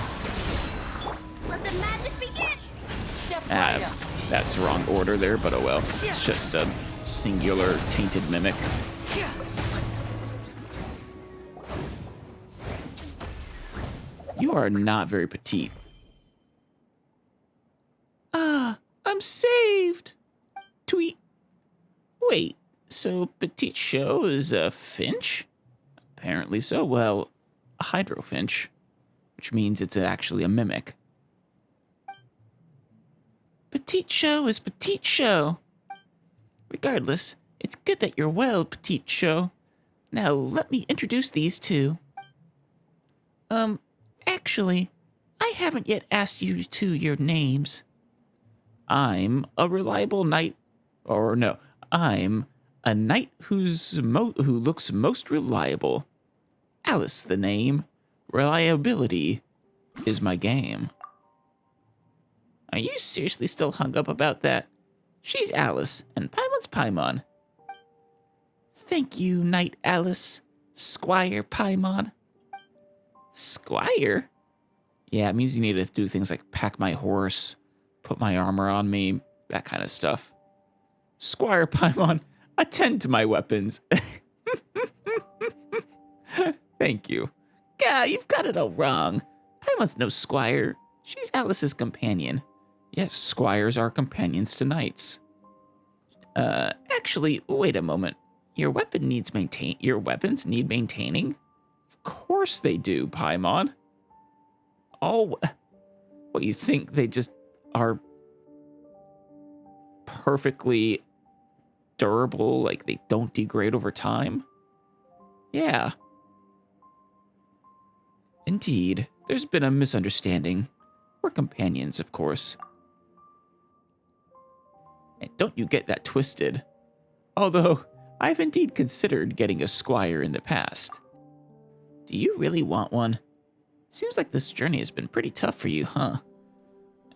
Speaker 2: Let the magic begin.
Speaker 5: Step right up.
Speaker 1: That's the wrong order there, but oh well. It's just a singular tainted mimic. You are not very petite. I'm saved. Tweet. Wait, so Petite Show is a finch? Apparently so. Well, a hydrofinch, which means it's actually a mimic. Petite Show is Petite Show. Regardless, it's good that you're well, Petite Show. Now, let me introduce these two. Actually, I haven't yet asked you two your names. I'm a reliable knight, or no, I'm a knight who looks most reliable. Alice the name. Reliability is my game. Are you seriously still hung up about that? She's Alice, and Paimon's Paimon. Thank you, Knight Alice, Squire Paimon. Squire? Yeah, it means you need to do things like pack my horse, put my armor on me, that kind of stuff. Squire Paimon, attend to my weapons. Thank you. Gah, you've got it all wrong. Paimon's no squire. She's Alice's companion. Yes, squires are companions to knights. Actually, wait a moment. Your weapons need maintaining? Of course they do, Paimon. Oh, what, you think they just are perfectly durable, like they don't degrade over time? Yeah. Indeed, there's been a misunderstanding. We're companions, of course. And don't you get that twisted. Although, I've indeed considered getting a squire in the past. Do you really want one? Seems like this journey has been pretty tough for you, huh?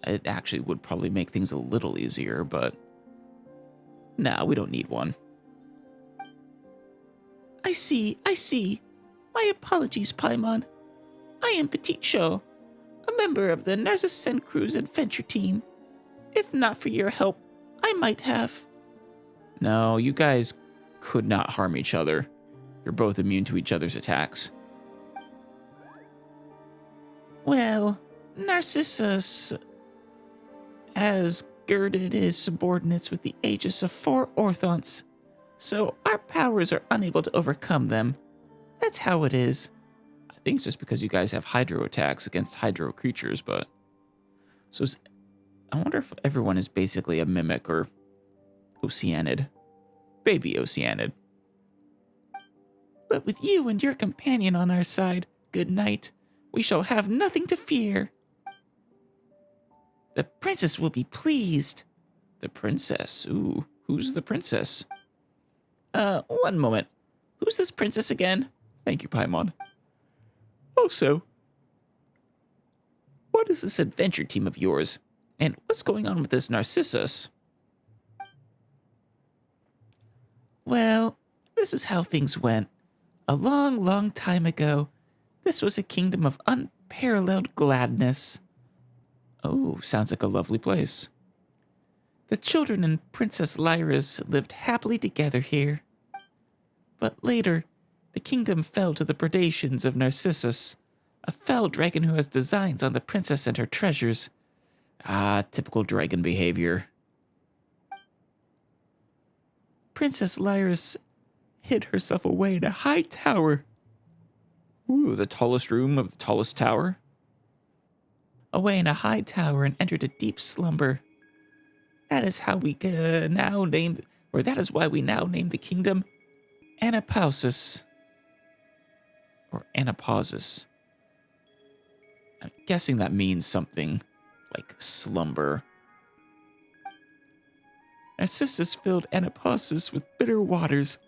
Speaker 1: It actually would probably make things a little easier, but... Nah, we don't need one. I see. My apologies, Paimon. I am Petite Show, a member of the Narcissus Crew's adventure team. If not for your help, I might have. No, you guys could not harm each other. You're both immune to each other's attacks. Well, Narcissus has girded his subordinates with the aegis of 4 Orthonts, so our powers are unable to overcome them. That's how it is. I think it's just because you guys have hydro attacks against hydro creatures, but... I wonder if everyone is basically a mimic or Oceanid. Baby Oceanid. But with you and your companion on our side, good night, we shall have nothing to fear. The princess will be pleased. The princess? Ooh, who's the princess? One moment. Who's this princess again? Thank you, Paimon. Also, what is this adventure team of yours? And what's going on with this Narcissus? Well, this is how things went. A long, long time ago, this was a kingdom of unparalleled gladness. Oh, sounds like a lovely place. The children and Princess Lyris lived happily together here. But later, the kingdom fell to the predations of Narcissus, a fell dragon who has designs on the princess and her treasures. Ah, typical dragon behavior. Princess Lyris hid herself away in a high tower. Ooh, the tallest room of the tallest tower? Away in a high tower and entered a deep slumber. That is how we that is why we now name the kingdom Anapausis. Or Anapausis. I'm guessing that means something like slumber. Narcissus filled Anapausis with bitter waters.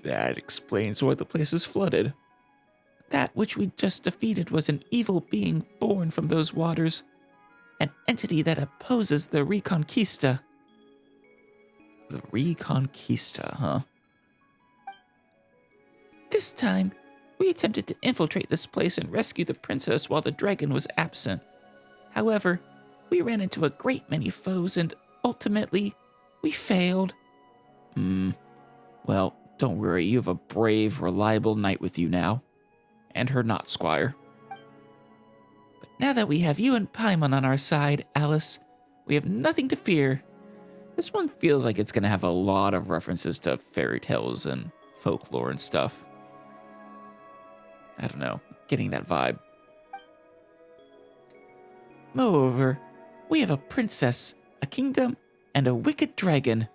Speaker 1: That explains why the place is flooded. That which we just defeated was an evil being born from those waters. An entity that opposes the Reconquista. The Reconquista, huh? This time, we attempted to infiltrate this place and rescue the princess while the dragon was absent. However, we ran into a great many foes and ultimately, we failed. Well, don't worry, you have a brave, reliable knight with you now. And her not squire. But now that we have you and Paimon on our side, Alice, we have nothing to fear. This one feels like it's going to have a lot of references to fairy tales and folklore and stuff. I don't know, getting that vibe. Moreover, we have a princess, a kingdom, and a wicked dragon.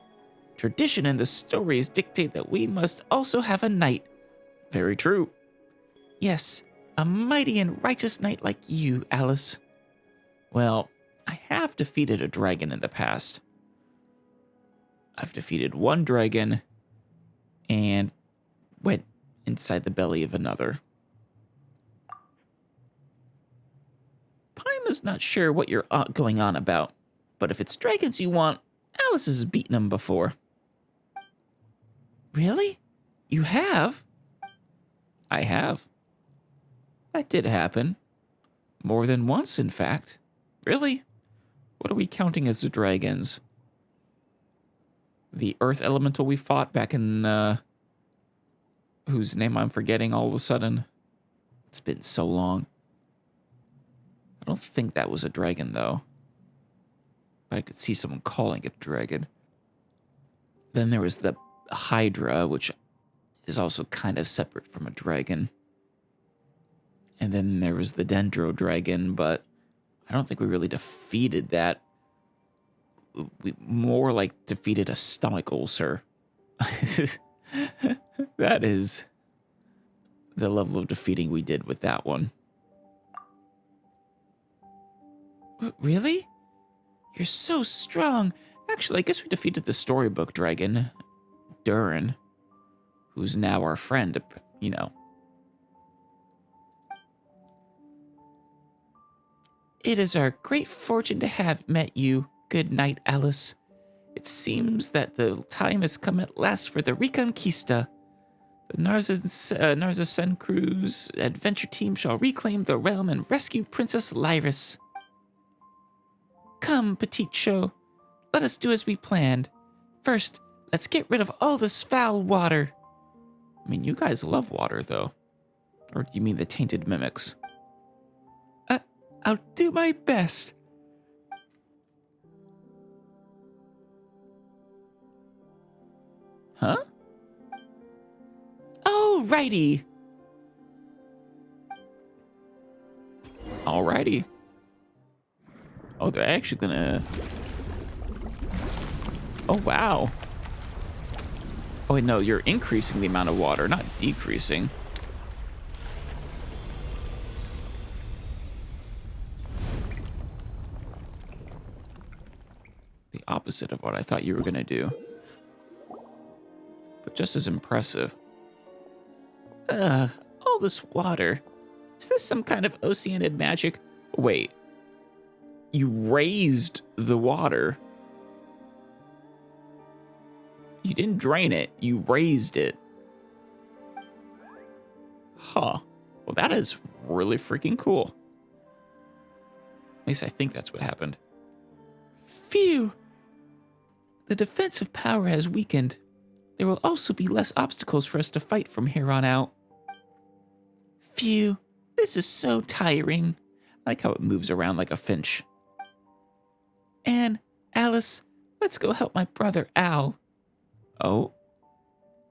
Speaker 1: Tradition and the stories dictate that we must also have a knight. Very true. Yes, a mighty and righteous knight like you, Alice. Well, I have defeated a dragon in the past. I've defeated one dragon and went inside the belly of another. Paimon's not sure what you're going on about, but if it's dragons you want, Alice has beaten them before. Really? You have? I have. That did happen. More than once, in fact. Really? What are we counting as the dragons? The earth elemental we fought back in, whose name I'm forgetting all of a sudden. It's been so long. I don't think that was a dragon, though. But I could see someone calling it a dragon. Then there was the Hydra, which is also kind of separate from a dragon. And then there was the Dendro Dragon, but I don't think we really defeated that. We more like defeated a stomach ulcer. That is the level of defeating we did with that one. Really? You're so strong. Actually, I guess we defeated the storybook dragon, Durin, who's now our friend, you know. It is our great fortune to have met you. Good night, Alice. It seems that the time has come at last for the Reconquista. The Narza Sencrew's adventure team shall reclaim the realm and rescue Princess Lyris. Come, Petite Show. Let us do as we planned. First, let's get rid of all this foul water. I mean, you guys love water, though. Or do you mean the tainted mimics? I'll do my best. Huh? Alrighty. Alrighty. Oh, they're actually gonna... Oh, wow. Oh, wait, no, you're increasing the amount of water, not decreasing. The opposite of what I thought you were gonna do. But just as impressive. All this water. Is this some kind of oceanic magic? Wait. You raised the water. You didn't drain it, you raised it. Huh. Well, that is really freaking cool. At least I think that's what happened. Phew! The defensive power has weakened. There will also be less obstacles for us to fight from here on out. Phew, this is so tiring. I like how it moves around like a finch. Anne, Alice, let's go help my brother Al. Oh,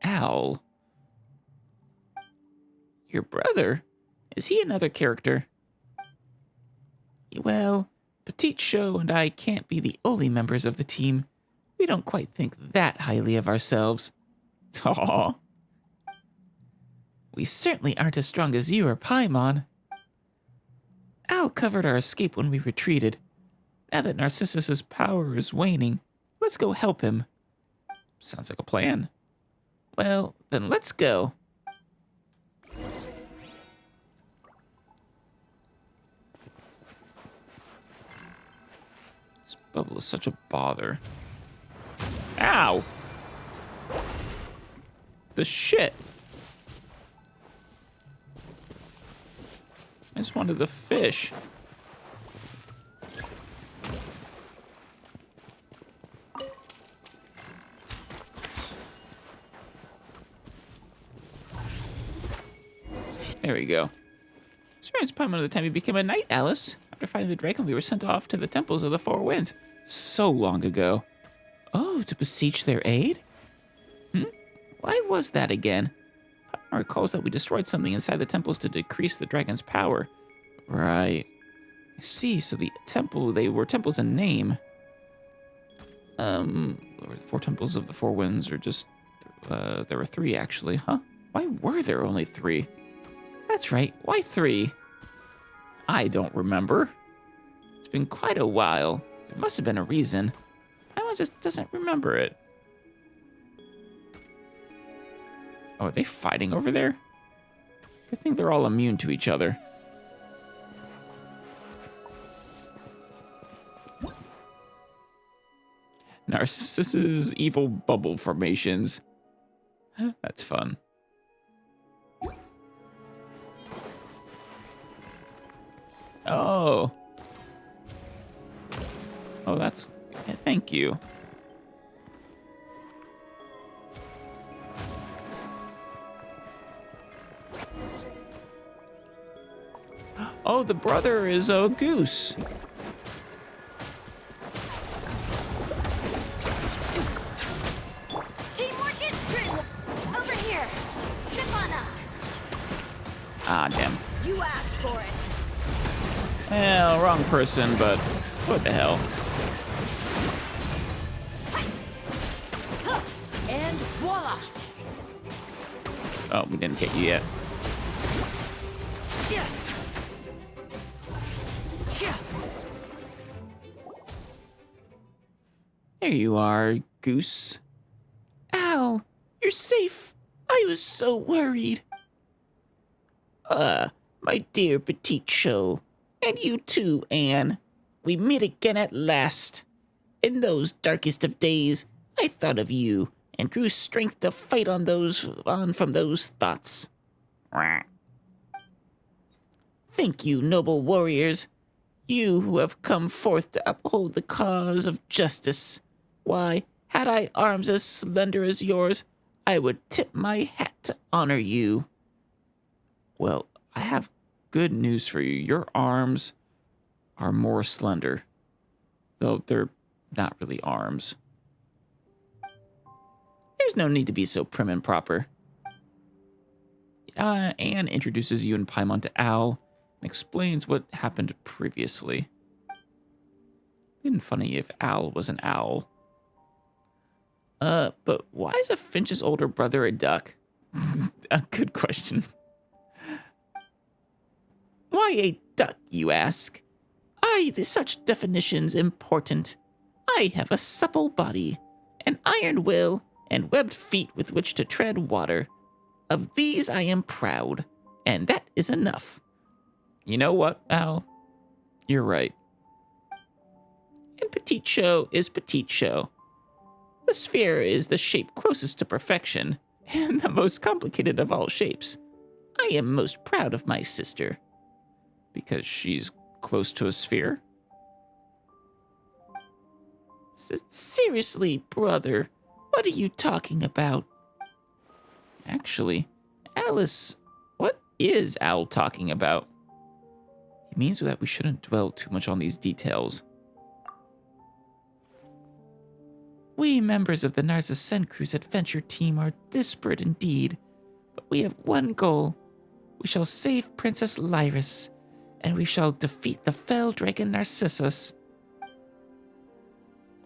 Speaker 1: Al. Your brother? Is he another character? Well, Petite Show and I can't be the only members of the team. We don't quite think that highly of ourselves. Aww. We certainly aren't as strong as you or Paimon. Al covered our escape when we retreated. Now that Narcissus's power is waning, let's go help him. Sounds like a plan. Well, then let's go. This bubble is such a bother. Ow! The shit! I just wanted the fish. There we go. Experience Paimon at the time he became a knight, Alice. After fighting the dragon, we were sent off to the temples of the Four Winds. So long ago. Oh, to beseech their aid? Why was that again? Paimon recalls that we destroyed something inside the temples to decrease the dragon's power. Right. I see, so the temple, they were temples in name. The 4 temples of the Four Winds, or just, there were 3 actually, huh? Why were there only 3? That's right, why 3? I don't remember. It's been quite a while. There must have been a reason. Paimon just doesn't remember it. Oh, are they fighting over there? Good thing they're all immune to each other. Narcissus's evil bubble formations. That's fun. Oh. Oh, that's... Thank you. Oh, the brother is a goose. Ah, damn.
Speaker 2: You asked for it.
Speaker 1: Well, wrong person, but what the hell?
Speaker 5: And voila!
Speaker 1: Oh, we didn't get you yet.
Speaker 5: Shit. Shit.
Speaker 1: There you are, Goose. Al, you're safe. I was so worried. My dear petite show. And you too, Anne. We meet again at last. In those darkest of days, I thought of you and drew strength to fight on from those thoughts. Thank you, noble warriors. You who have come forth to uphold the cause of justice. Why, had I arms as slender as yours, I would tip my hat to honor you. Well, I have good news for you. Your arms are more slender, though they're not really arms. There's no need to be so prim and proper. Anne introduces you and Paimon to Al and explains what happened previously. Been funny if Al was an owl. But why is a finch's older brother a duck? A good question. Why a duck, you ask? Are such definitions important? I have a supple body, an iron will, and webbed feet with which to tread water. Of these I am proud, and that is enough. You know what, Al? You're right. And petite show is petite show. The sphere is the shape closest to perfection, and the most complicated of all shapes. I am most proud of my sister. Because she's close to a sphere? Seriously, brother, what are you talking about? Actually, Alice, what is Al talking about? He means that we shouldn't dwell too much on these details. We members of the Narcissenkrus adventure team are disparate indeed, but we have one goal. We shall save Princess Lyris, and we shall defeat the fell dragon Narcissus.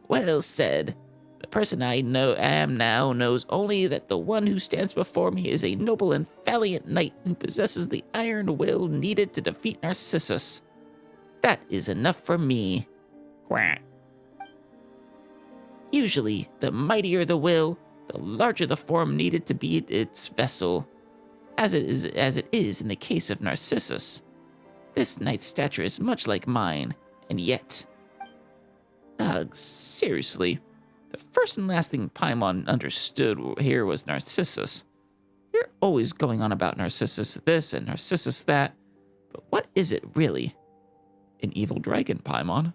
Speaker 1: Well said. The person I am now knows only that the one who stands before me is a noble and valiant knight who possesses the iron will needed to defeat Narcissus. That is enough for me. Quack. Usually, the mightier the will, the larger the form needed to be its vessel, as it is in the case of Narcissus. This knight's stature is much like mine, and yet... seriously, the first and last thing Paimon understood here was Narcissus. You're always going on about Narcissus this and Narcissus that, but what is it really? An evil dragon, Paimon.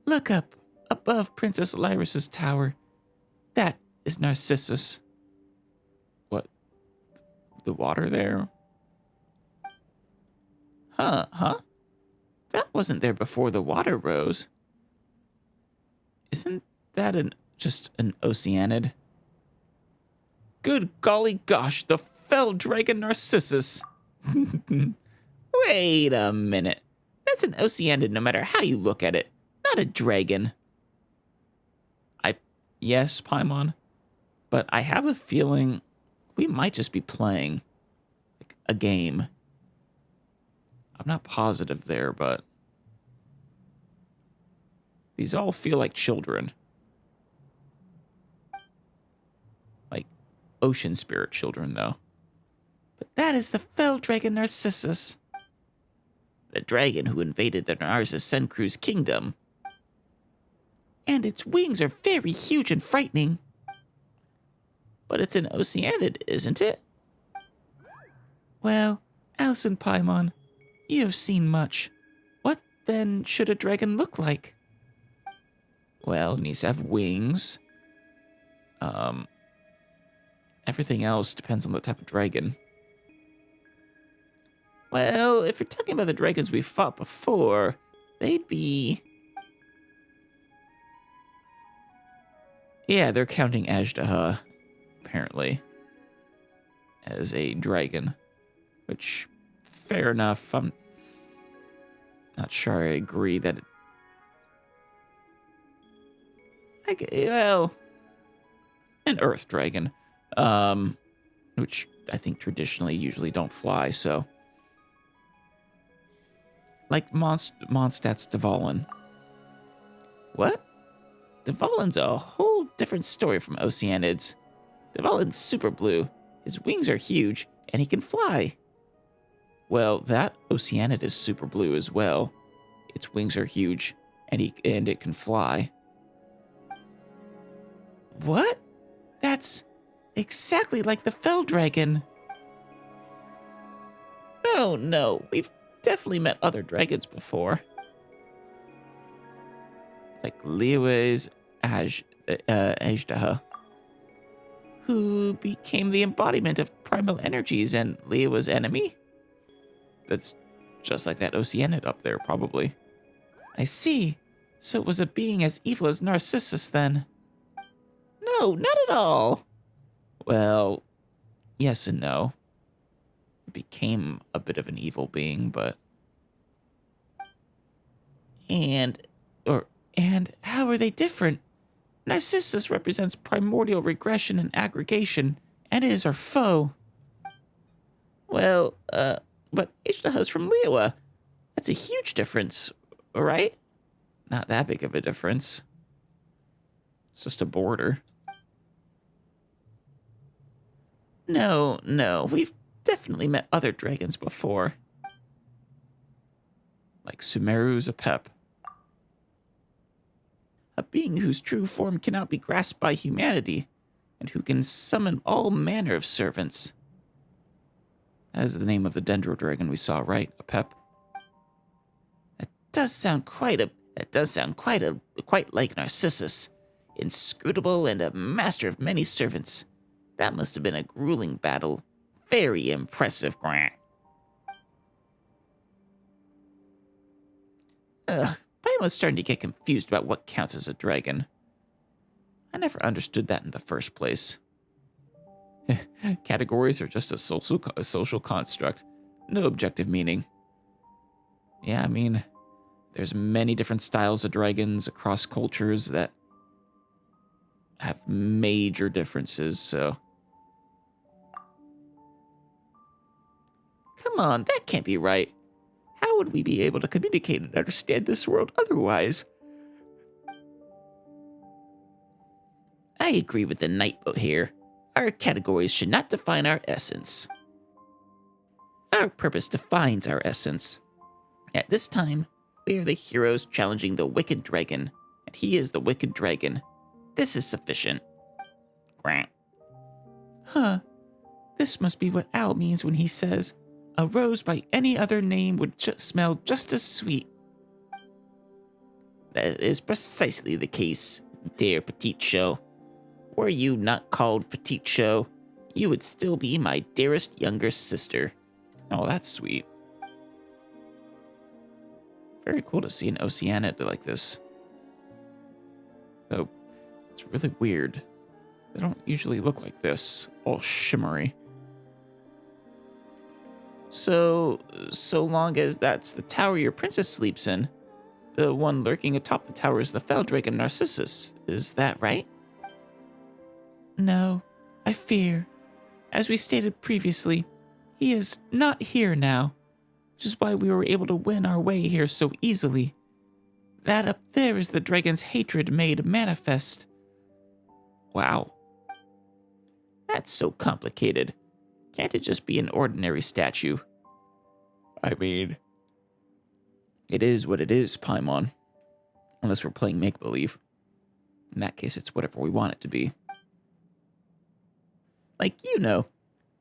Speaker 1: Look up, above Princess Lyris's tower. That is Narcissus. What? The water there? Huh? That wasn't there before the water rose. Isn't that just an oceanid? Good golly gosh, the fell dragon Narcissus. Wait a minute. That's an oceanid no matter how you look at it, not a dragon. Yes, Paimon, but I have a feeling we might just be playing a game. I'm not positive there, but these all feel like children. Like ocean spirit children, though. But that is the fell dragon Narcissus. The dragon who invaded the Narcissenkrus kingdom. And its wings are very huge and frightening. But it's an oceanid, isn't it? Well, Alice and Paimon, you have seen much. What, then, should a dragon look like? Well, it needs to have wings. Everything else depends on the type of dragon. Well, if you're talking about the dragons we fought before, they'd be... Yeah, they're counting Jahoda, apparently, as a dragon. which, fair enough. I'm not sure I agree that well, an earth dragon, which I think traditionally usually don't fly, so. Like Mondstadt's Dvalin. What? Dvalin's a whole different story from Oceanids. Dvalin's super blue, his wings are huge, and he can fly. Well, that Oceanid is super blue as well. Its wings are huge, and it can fly. What? That's exactly like the Fell Dragon. No, we've definitely met other dragons before. Like Liyue's Ajdaha, who became the embodiment of primal energies and Liyue's enemy? That's just like that Oceanid up there, probably. I see. So it was a being as evil as Narcissus, then. No, not at all. Well, yes and no. It became a bit of an evil being, but... And how are they different? Narcissus represents primordial regression and aggregation, and it is our foe. Well, but Ishtaha's from Liyue. That's a huge difference, right? Not that big of a difference. It's just a border. No, we've definitely met other dragons before. Like Sumeru's Apep. A being whose true form cannot be grasped by humanity, and who can summon all manner of servants. That is the name of the Dendro dragon we saw, right? Apep. That does sound quite like Narcissus. Inscrutable and a master of many servants. That must have been a grueling battle. Very impressive, Grant. Paimon's starting to get confused about what counts as a dragon. I never understood that in the first place. Categories are just a social construct. No objective meaning. Yeah, I mean, there's many different styles of dragons across cultures that have major differences, so... Come on, that can't be right. How would we be able to communicate and understand this world otherwise? I agree with the Nightboat here. Our categories should not define our essence. Our purpose defines our essence. At this time, we are the heroes challenging the wicked dragon, and he is the wicked dragon. This is sufficient. Grant. Huh. This must be what Al means when he says, a rose by any other name would smell just as sweet. That is precisely the case, dear Petite Show. Were you not called Petite Show, you would still be my dearest younger sister. Oh, that's sweet. Very cool to see an Oceanid like this. Though, it's really weird. They don't usually look like this, all shimmery. So long as that's the tower your princess sleeps in, the one lurking atop the tower is the Fell Dragon Narcissus. Is that right? No, I fear. As we stated previously, he is not here now, which is why we were able to win our way here so easily. That up there is the dragon's hatred made manifest. Wow. That's so complicated. Can't it just be an ordinary statue? I mean, it is what it is, Paimon. Unless we're playing make-believe. In that case, it's whatever we want it to be. Like,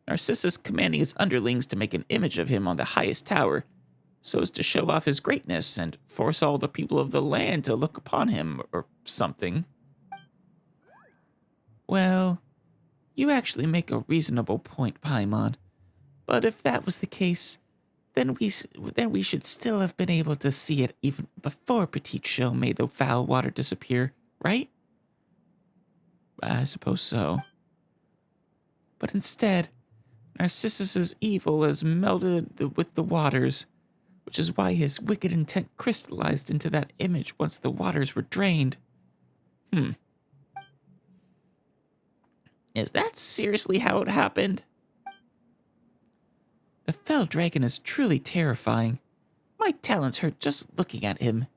Speaker 1: Narcissus commanding his underlings to make an image of him on the highest tower, so as to show off his greatness and force all the people of the land to look upon him, or something. Well, you actually make a reasonable point, Paimon. But if that was the case, then we should still have been able to see it even before Petite Show made the foul water disappear, right? I suppose so. But instead, Narcissus's evil has melded with the waters, which is why his wicked intent crystallized into that image once the waters were drained. Is that seriously how it happened? The fell dragon is truly terrifying. My talents hurt just looking at him.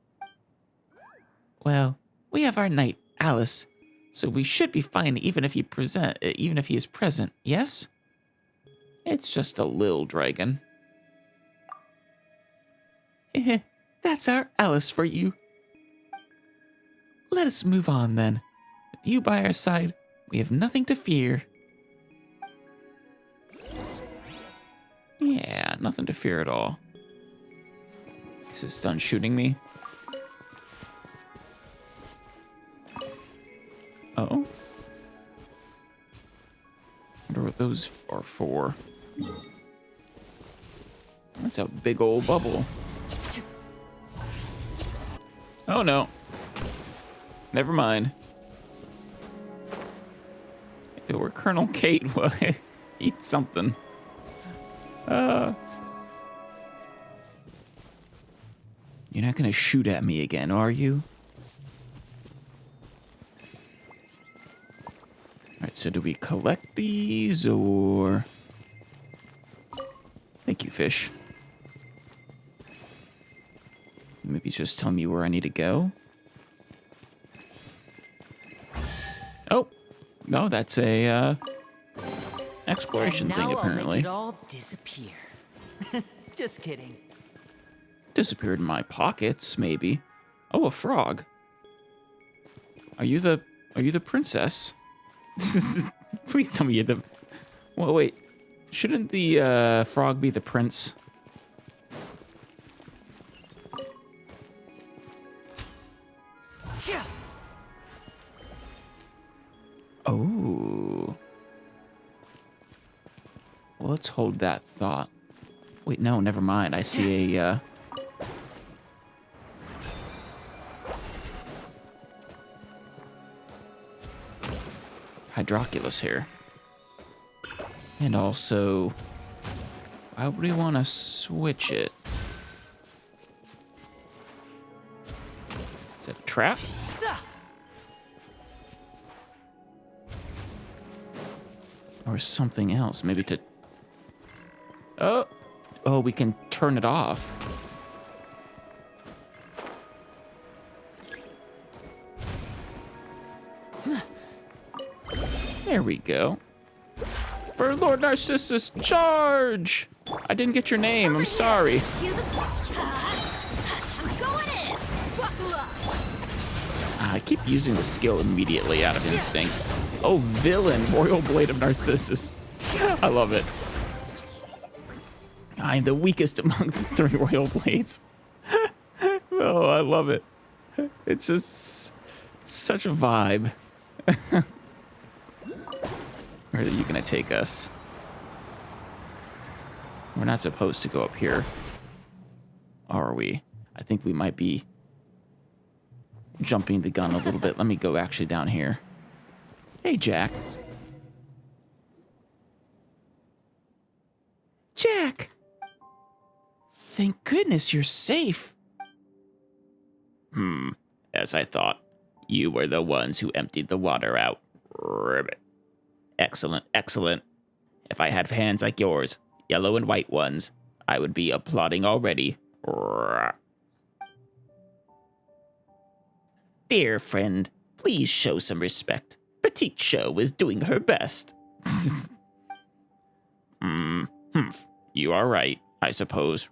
Speaker 1: Well, we have our knight, Alice, so we should be fine even if he is present, yes? It's just a little dragon. That's our Alice for you. Let us move on then. With you by our side, we have nothing to fear. Yeah, nothing to fear at all. Guess it's done shooting me. Oh. Wonder what those are for. That's a big old bubble. Oh no. Never mind. If it were Colonel Kate, well, eat something. You're not gonna shoot at me again, are you? Alright, so do we collect these, or... Thank you, fish. Maybe just tell me where I need to go. Oh! No, that's a, exploration
Speaker 5: And now
Speaker 1: thing,
Speaker 5: I'll
Speaker 1: apparently.
Speaker 5: make it all disappear. Just kidding.
Speaker 1: Disappeared in my pockets, maybe. Oh, a frog. Are you the princess? Please tell me you're the... Well, wait. Shouldn't the frog be the prince?
Speaker 5: Yeah.
Speaker 1: Oh. Well, let's hold that thought. Wait, no, never mind. I see a, Hydroculus here. And also, why would we want to switch it? Is that a trap? Or something else, maybe to... Oh, we can turn it off. There we go. For Lord Narcissus, charge! I didn't get your name, I'm sorry.
Speaker 2: I'm going in. Buckle up.
Speaker 1: I keep using the skill immediately out of instinct. Oh, villain, Royal Blade of Narcissus. I love it. I'm the weakest among the three Royal Blades. Oh, I love it. It's just such a vibe. Where are you gonna take us? We're not supposed to go up here, are we? I think we might be jumping the gun a little bit. Let me go actually down here. Hey, Jack. Jack! Thank goodness you're safe. As I thought. You were the ones who emptied the water out. Ribbit. Excellent, excellent. If I had hands like yours, yellow and white ones, I would be applauding already. Dear friend, please show some respect. Petite Show is doing her best. You are right, I suppose.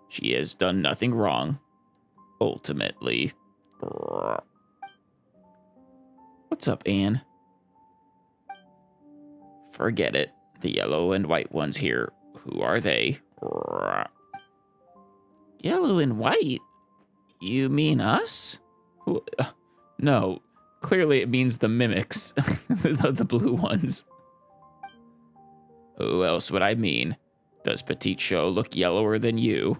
Speaker 1: She has done nothing wrong. Ultimately. What's up, Anne? Forget it. The yellow and white ones here. Who are they? Yellow and white? You mean us? Who? No. Clearly it means the mimics. the blue ones. Who else would I mean? Does Petite Show look yellower than you?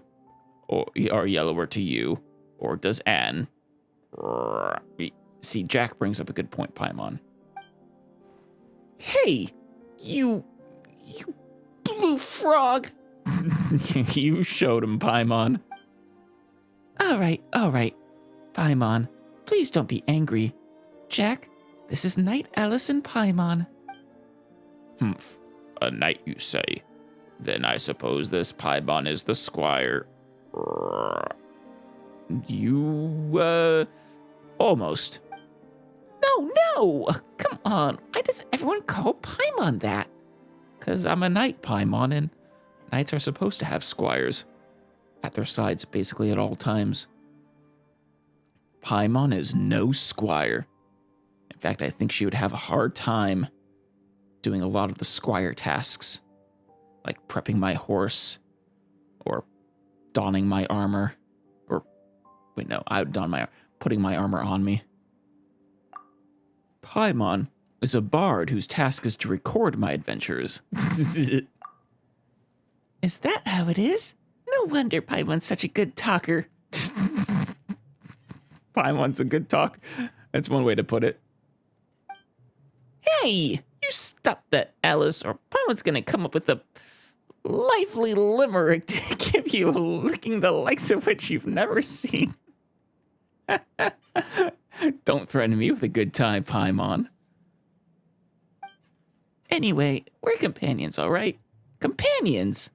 Speaker 1: Or yellower to you? Or does Anne? See, Jack brings up a good point, Paimon. Hey! You frog! You showed him, Paimon. All right. Paimon, please don't be angry. Jack, this is Knight Allison Paimon. Humph, a knight, you say? Then I suppose this Paimon is the squire. You, almost. No, come on. Why does everyone call Paimon that? 'Cause I'm a knight, Paimon, and knights are supposed to have squires at their sides basically at all times. Paimon is no squire. In fact, I think she would have a hard time doing a lot of the squire tasks, like prepping my horse, or donning my armor, or, wait, no, I would don my, putting my armor on me. Paimon is a bard whose task is to record my adventures. Is that how it is? No wonder Paimon's such a good talker. Paimon's a good talker. That's one way to put it. Hey, you stop that, Alice, or Paimon's gonna come up with a lively limerick to give you a licking the likes of which you've never seen. Don't threaten me with a good time, Paimon. Anyway, we're companions, all right? Companions?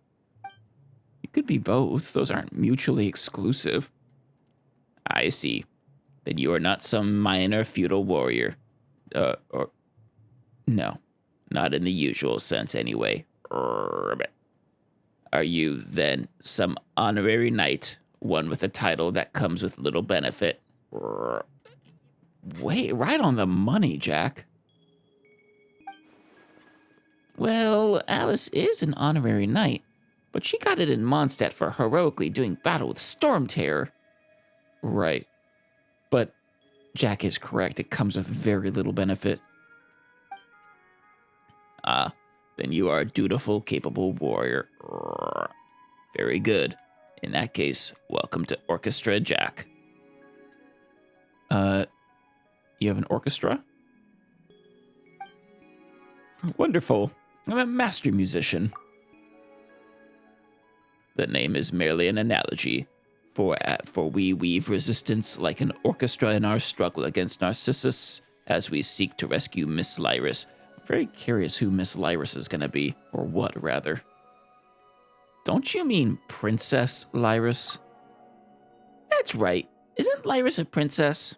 Speaker 1: You could be both. Those aren't mutually exclusive. I see. Then you are not some minor feudal warrior. Or... No, not in the usual sense anyway. Are you, then, some honorary knight, one with a title that comes with little benefit? Wait, right on the money, Jack. Well, Alice is an honorary knight, but she got it in Mondstadt for heroically doing battle with Storm Terror. Right. But Jack is correct. It comes with very little benefit. Ah, then you are a dutiful, capable warrior. Very good. In that case, welcome to Orchestra, Jack. You have an orchestra? Wonderful. I'm a master musician. The name is merely an analogy, for we weave resistance like an orchestra in our struggle against Narcissus as we seek to rescue Miss Lyris. I'm very curious who Miss Lyris is going to be, or what, rather. Don't you mean Princess Lyris? That's right. Isn't Lyris a princess?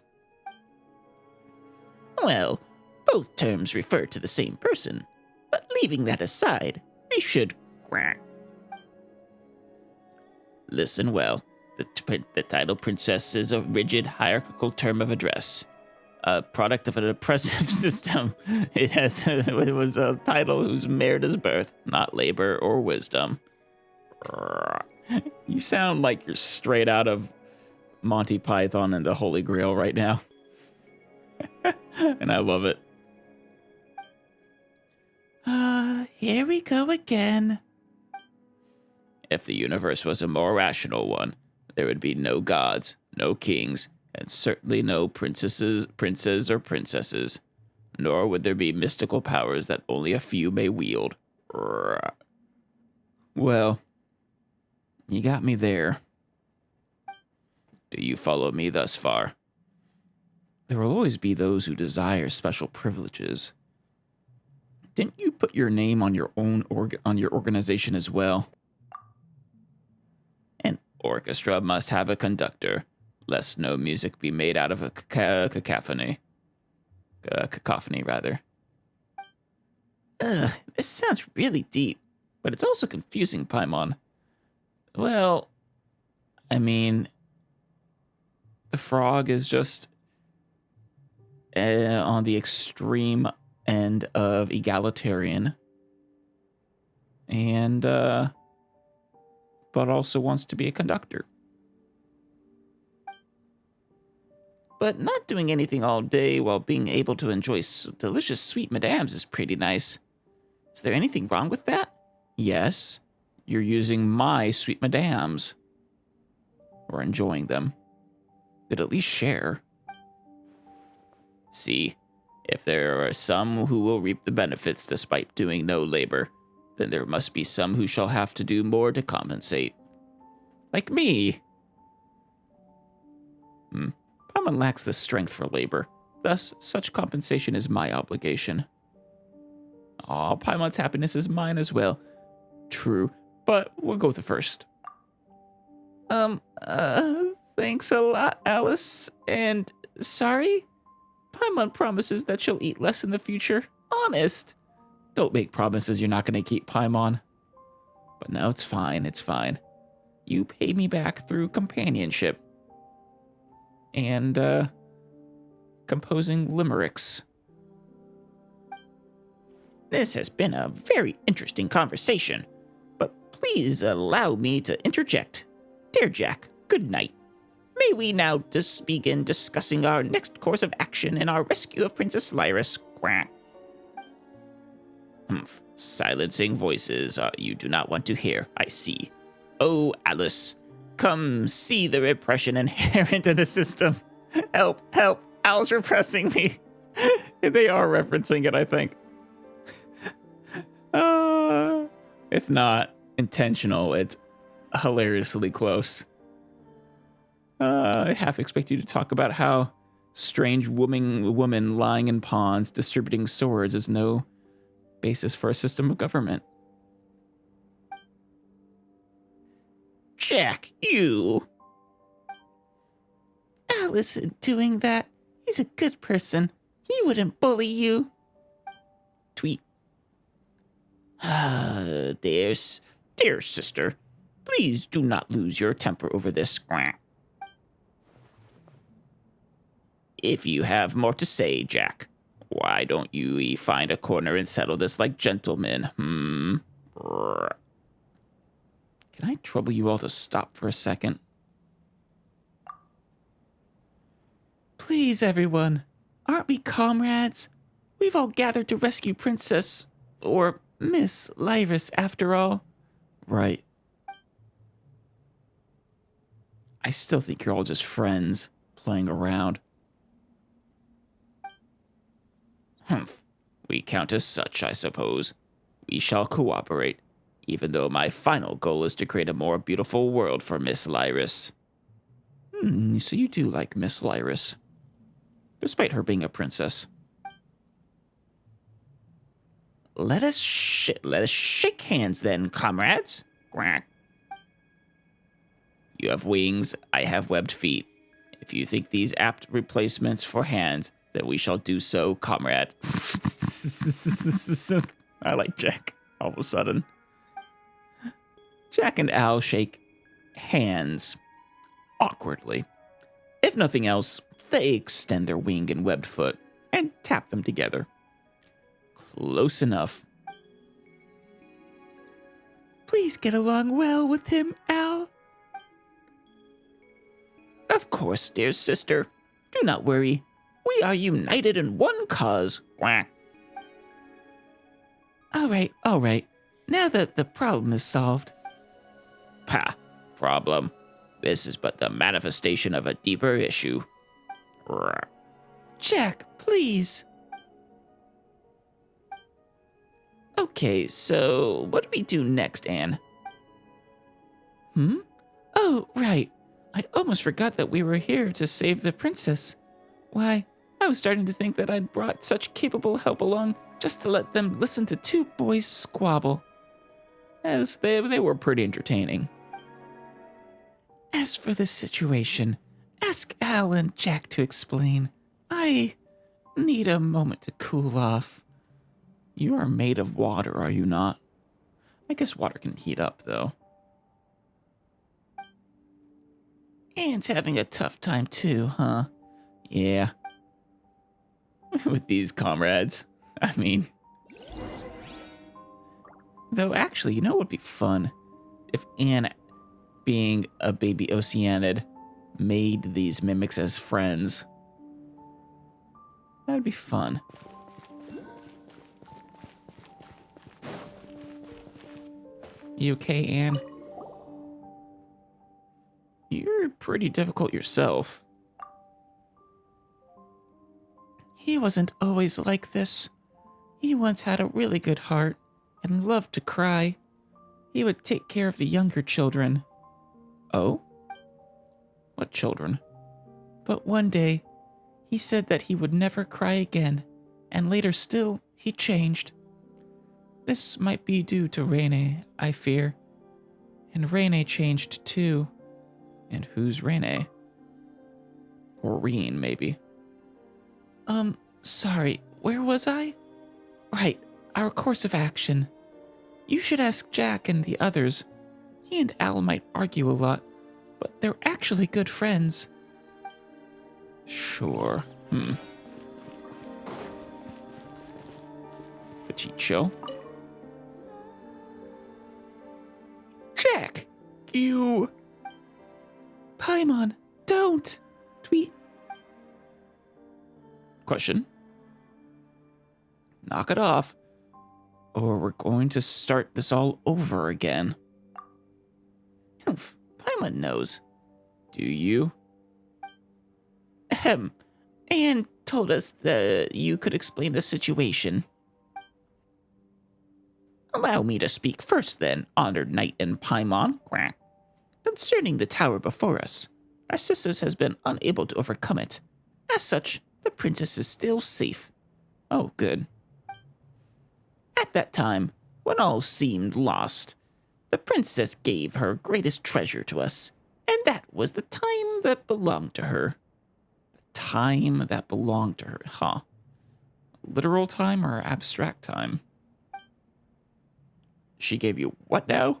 Speaker 1: Well, both terms refer to the same person, but leaving that aside, we should... Listen well. The title princess is a rigid, hierarchical term of address. A product of an oppressive system. It was a title whose merit is birth, not labor or wisdom. You sound like you're straight out of Monty Python and the Holy Grail right now. And I love it. Here we go again. If the universe was a more rational one, there would be no gods, no kings, and certainly no princes or princesses. Nor would there be mystical powers that only a few may wield. Well, you got me there. Do you follow me thus far? There will always be those who desire special privileges. Didn't you put your name on your own organization as well? An orchestra must have a conductor, lest no music be made out of a cacophony. Cacophony, rather. Ugh, this sounds really deep, but it's also confusing, Paimon. Well, I mean, the frog is just on the extreme end of egalitarian, and but also wants to be a conductor. But not doing anything all day while being able to enjoy delicious sweet madames is pretty nice. Is there anything wrong with that? Yes, you're using my sweet madames. Or enjoying them. But at least share. See, if there are some who will reap the benefits despite doing no labor, then there must be some who shall have to do more to compensate. Like me. Paimon lacks the strength for labor. Thus, such compensation is my obligation. Aw, Paimon's happiness is mine as well. True, but we'll go with the first. Thanks a lot, Alice. And sorry? Paimon promises that she'll eat less in the future. Honest. Don't make promises you're not going to keep, Paimon. But no, it's fine, it's fine. You pay me back through companionship. And, composing limericks. This has been a very interesting conversation, but please allow me to interject. Dear Jack, good night. May we now begin discussing our next course of action in our rescue of Princess Lyris. Quack. Humph. Silencing voices you do not want to hear, I see. Oh, Alice, come see the repression inherent in the system. Help, help, Al's repressing me. They are referencing it, I think. If not intentional, it's hilariously close. I half expect you to talk about how strange woman lying in ponds distributing swords is no basis for a system of government. Jack, you! Al isn't doing that. He's a good person. He wouldn't bully you. Tweet. Dear sister, please do not lose your temper over this. If you have more to say, Jack, why don't you find a corner and settle this like gentlemen? Can I trouble you all to stop for a second? Please, everyone. Aren't we comrades? We've all gathered to rescue Princess, or Miss Lyris, after all. Right. I still think you're all just friends, playing around. Humph. We count as such, I suppose. We shall cooperate, even though my final goal is to create a more beautiful world for Miss Lyris. So you do like Miss Lyris, despite her being a princess. Let us shake hands then, comrades. Quack. You have wings, I have webbed feet. If you think these apt replacements for hands, then we shall do so, comrade. I like Jack, all of a sudden. Jack and Al shake hands, awkwardly. If nothing else, they extend their wing and webbed foot and tap them together. Close enough. Please get along well with him, Al. Of course, dear sister. Do not worry. We are united in one cause. Quack. All right. Now that the problem is solved. Pah, problem. This is but the manifestation of a deeper issue. Jack, please. Okay, so what do we do next, Anne? Oh, right. I almost forgot that we were here to save the princess. Why, I was starting to think that I'd brought such capable help along just to let them listen to two boys squabble. As they were pretty entertaining. As for this situation, ask Al and Jack to explain. I need a moment to cool off. You are made of water, are you not? I guess water can heat up, though. Anne's having a tough time too, huh? Yeah. With these comrades. I mean... Though actually, you know what would be fun? If Anne, being a baby Oceanid, made these mimics as friends. That would be fun. You okay, Anne? You're pretty difficult yourself. He wasn't always like this. He once had a really good heart, and loved to cry. He would take care of the younger children. Oh? What children? But one day, he said that he would never cry again, and later still, he changed. This might be due to Rene, I fear. And Rene changed too. And who's Rene? Or Reen, maybe. Sorry, where was I? Right, our course of action. You should ask Jack and the others. He and Al might argue a lot, but they're actually good friends. Sure. Petite show. Jack! You... Paimon, don't! Tweet. Question. Knock it off, or we're going to start this all over again. Humph, Paimon knows. Do you? Ahem. And told us that you could explain the situation. Allow me to speak first then, honored knight and Paimon. Quack. Concerning the tower before us, Narcissus has been unable to overcome it. As such, the princess is still safe. Oh, good. At that time, when all seemed lost, the princess gave her greatest treasure to us, and that was the time that belonged to her. The time that belonged to her, huh? Literal time or abstract time? She gave you what now?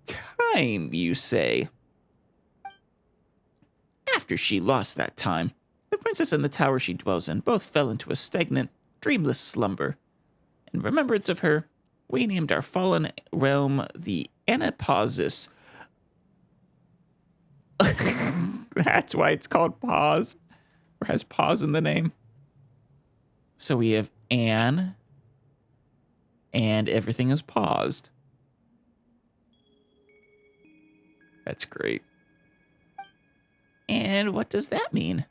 Speaker 1: Time, you say? After she lost that time, the princess and the tower she dwells in both fell into a stagnant, dreamless slumber. In remembrance of her, we named our fallen realm the Anapausis. That's why it's called Pause, or has pause in the name. So we have Anne, and everything is paused. That's great. And what does that mean?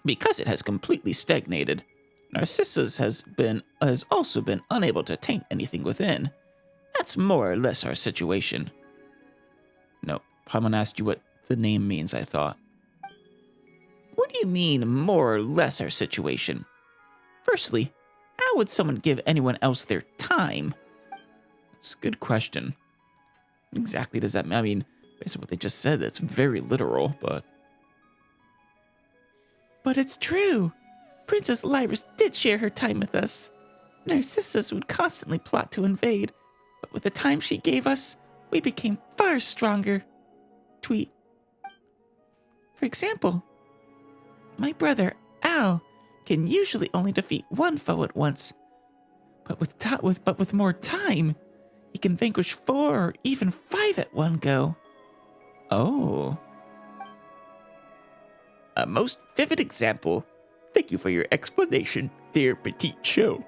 Speaker 1: Because it has completely stagnated, Narcissus has also been unable to taint anything within. That's more or less our situation. No, Paimon asked you what the name means, I thought. What do you mean, more or less our situation? Firstly, how would someone give anyone else their time? It's a good question. What exactly does that mean? I mean, based on what they just said, that's very literal, but... But it's true. Princess Lyris did share her time with us. Narcissus would constantly plot to invade, but with the time she gave us, we became far stronger. Tweet. For example, my brother, Al, can usually only defeat one foe at once. But with more time, he can vanquish 4 or even 5 at one go. Oh. A most vivid example. Thank you for your explanation, dear petite show.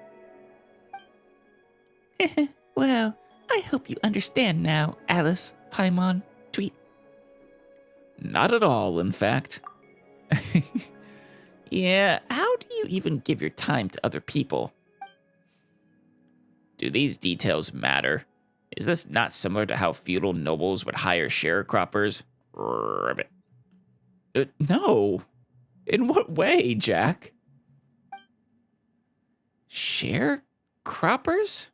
Speaker 1: Well, I hope you understand now, Alice, Paimon, Tweet. Not at all, in fact. Yeah, how do you even give your time to other people? Do these details matter? Is this not similar to how feudal nobles would hire sharecroppers? Ribbit. No. In what way, Jack? Sharecroppers?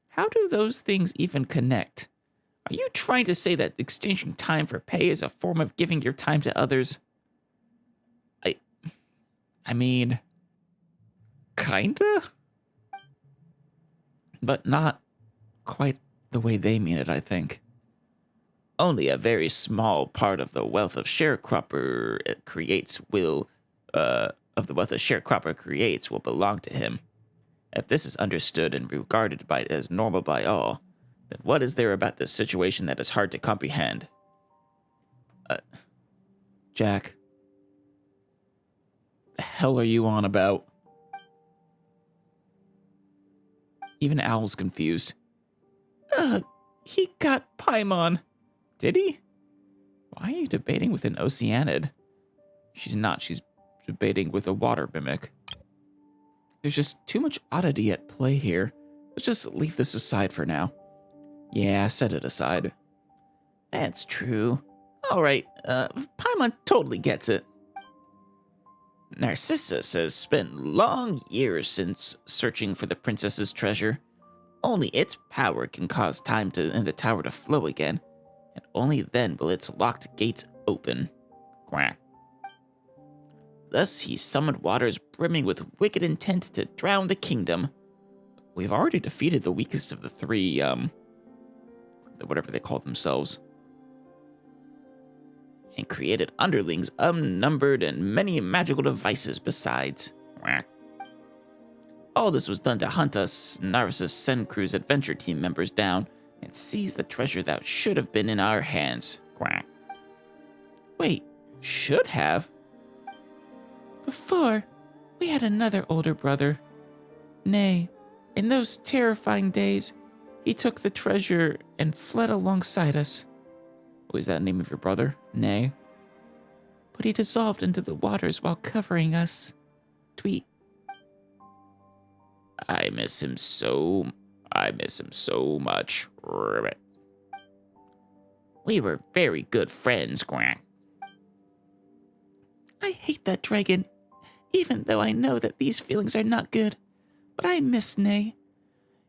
Speaker 1: How do those things even connect? Are you trying to say that exchanging time for pay is a form of giving your time to others? I mean, kinda? But not quite the way they mean it, I think. Only a very small part of the wealth of sharecropper creates will belong to him. If this is understood and regarded as normal by all, then what is there about this situation that is hard to comprehend? Jack, the hell are you on about? Even Owl's confused. He got Paimon. Did he? Why are you debating with an Oceanid? She's not. She's debating with a water mimic. There's just too much oddity at play here. Let's just leave this aside for now. Yeah, set it aside. That's true. Alright, Paimon totally gets it. Narcissus has spent long years since searching for the princess's treasure. Only its power can cause time in the tower to flow again, and only then will its locked gates open. Quack. Thus he summoned waters brimming with wicked intent to drown the kingdom. We've already defeated the weakest of the three, whatever they call themselves, and created underlings unnumbered and many magical devices besides. Quack. All this was done to hunt us Narcissus Sencrew's adventure team members down and seize the treasure that should have been in our hands. Quack. Wait, should have? Before, we had another older brother. Nay, in those terrifying days, he took the treasure and fled alongside us. Was that the name of your brother? Nay. But he dissolved into the waters while covering us. Tweet. I miss him so much. Ribbit. We were very good friends, Quack. I hate that dragon, even though I know that these feelings are not good. But I miss Nay.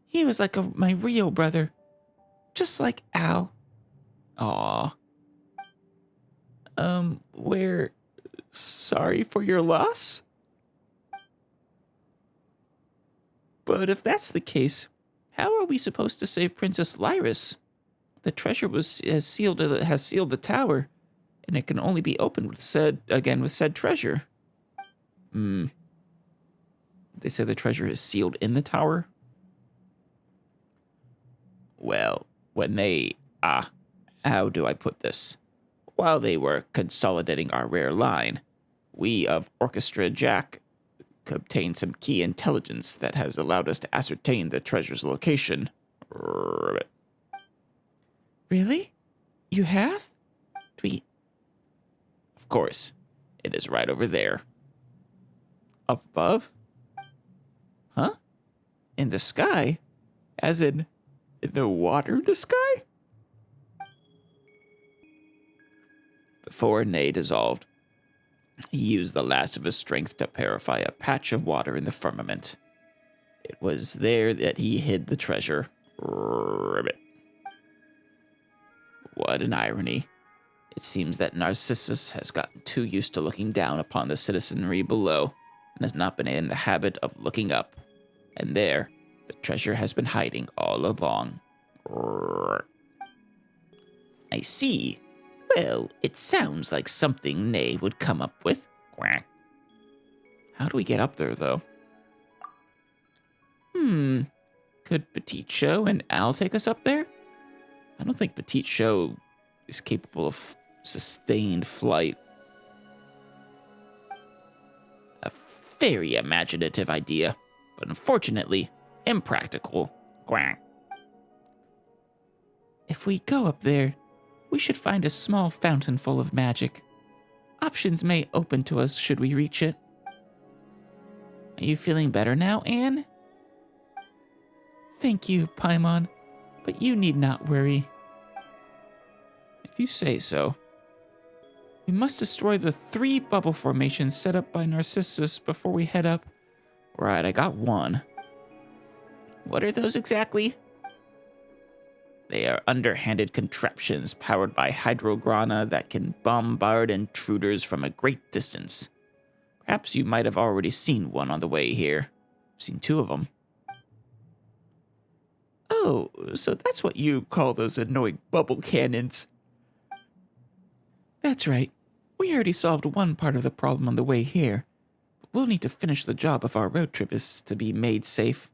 Speaker 1: He was like my real brother, just like Al. Aww. We're sorry for your loss? But if that's the case, how are we supposed to save Princess Lyris? The treasure has sealed the tower, and it can only be opened with said treasure. They say the treasure is sealed in the tower? Well, when they, how do I put this? While they were consolidating our rare line, we of Orchestra Jack obtained some key intelligence that has allowed us to ascertain the treasure's location. Really? You have? Tweet. Of course. It is right over there. Up above? Huh? In the sky? As in the water in the sky? Before Nay dissolved, he used the last of his strength to purify a patch of water in the firmament. It was there that he hid the treasure. Ribbit. What an irony. It seems that Narcissus has gotten too used to looking down upon the citizenry below and has not been in the habit of looking up. And there, the treasure has been hiding all along. I see. Well, it sounds like something Nay would come up with. Quack. How do we get up there, though? Could Petite Show and Al take us up there? I don't think Petite Show is capable of sustained flight. A very imaginative idea, but unfortunately, impractical. Quack. If we go up there, we should find a small fountain full of magic. Options may open to us should we reach it. Are you feeling better now, Anne? Thank you, Paimon, but you need not worry. If you say so. We must destroy the 3 bubble formations set up by Narcissus before we head up. Right, I got one. What are those exactly? They are underhanded contraptions powered by hydrograna that can bombard intruders from a great distance. Perhaps you might have already seen one on the way here. I've seen 2 of them. Oh, so that's what you call those annoying bubble cannons. That's right. We already solved one part of the problem on the way here. But we'll need to finish the job if our road trip is to be made safe.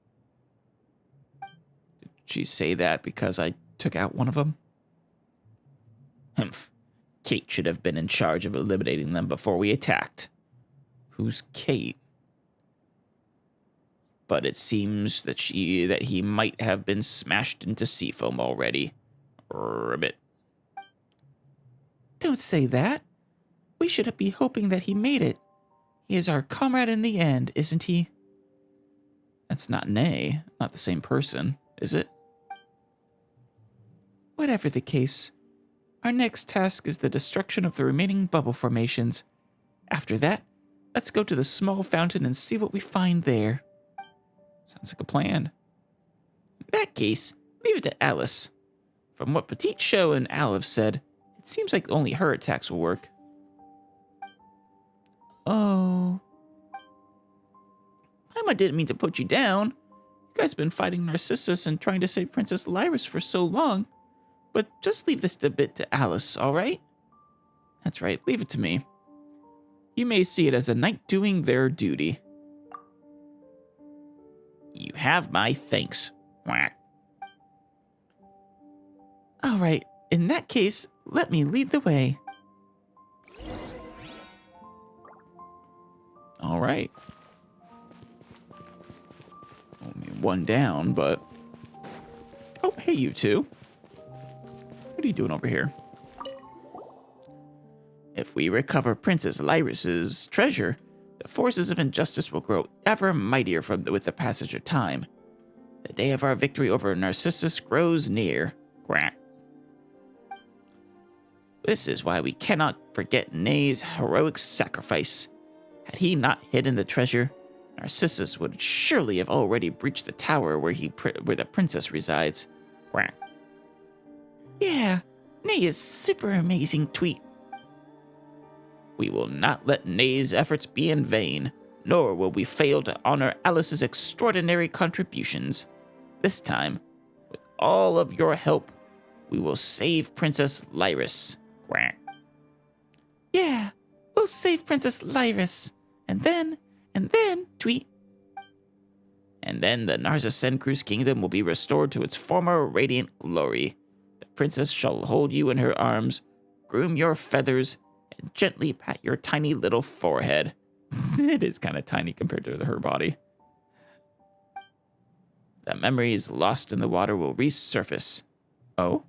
Speaker 1: Did she say that because I took out one of them? Humph. Kate should have been in charge of eliminating them before we attacked. Who's Kate? But it seems that he might have been smashed into seafoam already. Ribbit. Don't say that. We should be hoping that he made it. He is our comrade in the end, isn't he? That's not Ney, not the same person, is it? Whatever the case, our next task is the destruction of the remaining bubble formations. After that, let's go to the small fountain and see what we find there. Sounds like a plan. In that case, leave it to Alice. From what Petite Show and Al have said, it seems like only her attacks will work. Oh. Paimon didn't mean to put you down. You guys have been fighting Narcissus and trying to save Princess Lyris for so long. But just leave this bit to Alice, alright? That's right, leave it to me. You may see it as a knight doing their duty. You have my thanks. Whack. Alright, in that case, let me lead the way. Alright. Only one down, but... Oh, hey you two. What are you doing over here? If we recover Princess Lyris's treasure, the forces of injustice will grow ever mightier with the passage of time. The day of our victory over Narcissus grows near. Quack. This is why we cannot forget Ney's heroic sacrifice. Had he not hidden the treasure, Narcissus would surely have already breached the tower where the princess resides. Quack. Yeah, Ney is super amazing, Tweet. We will not let Ney's efforts be in vain, nor will we fail to honor Alice's extraordinary contributions. This time, with all of your help, we will save Princess Lyris. Quack. Yeah, we'll save Princess Lyris. And then, Tweet. And then the Narcissencru's kingdom will be restored to its former radiant glory. The princess shall hold you in her arms, groom your feathers, and gently pat your tiny little forehead. It is kind of tiny compared to her body. The memories lost in the water will resurface. Oh?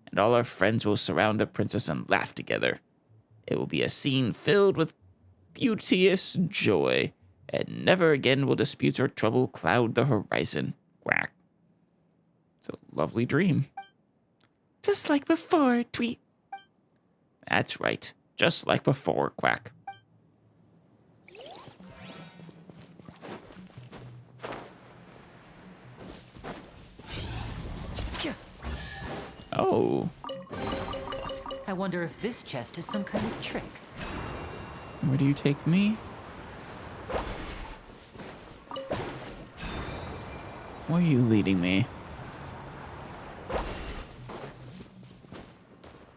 Speaker 1: And all our friends will surround the princess and laugh together. It will be a scene filled with beauteous joy, and never again will disputes or trouble cloud the horizon. Quack. It's a lovely dream. Just like before, Tweet. That's right. Just like before, Quack. Oh.
Speaker 5: I wonder if this chest is some kind of trick.
Speaker 1: Where do you take me? Where are you leading me?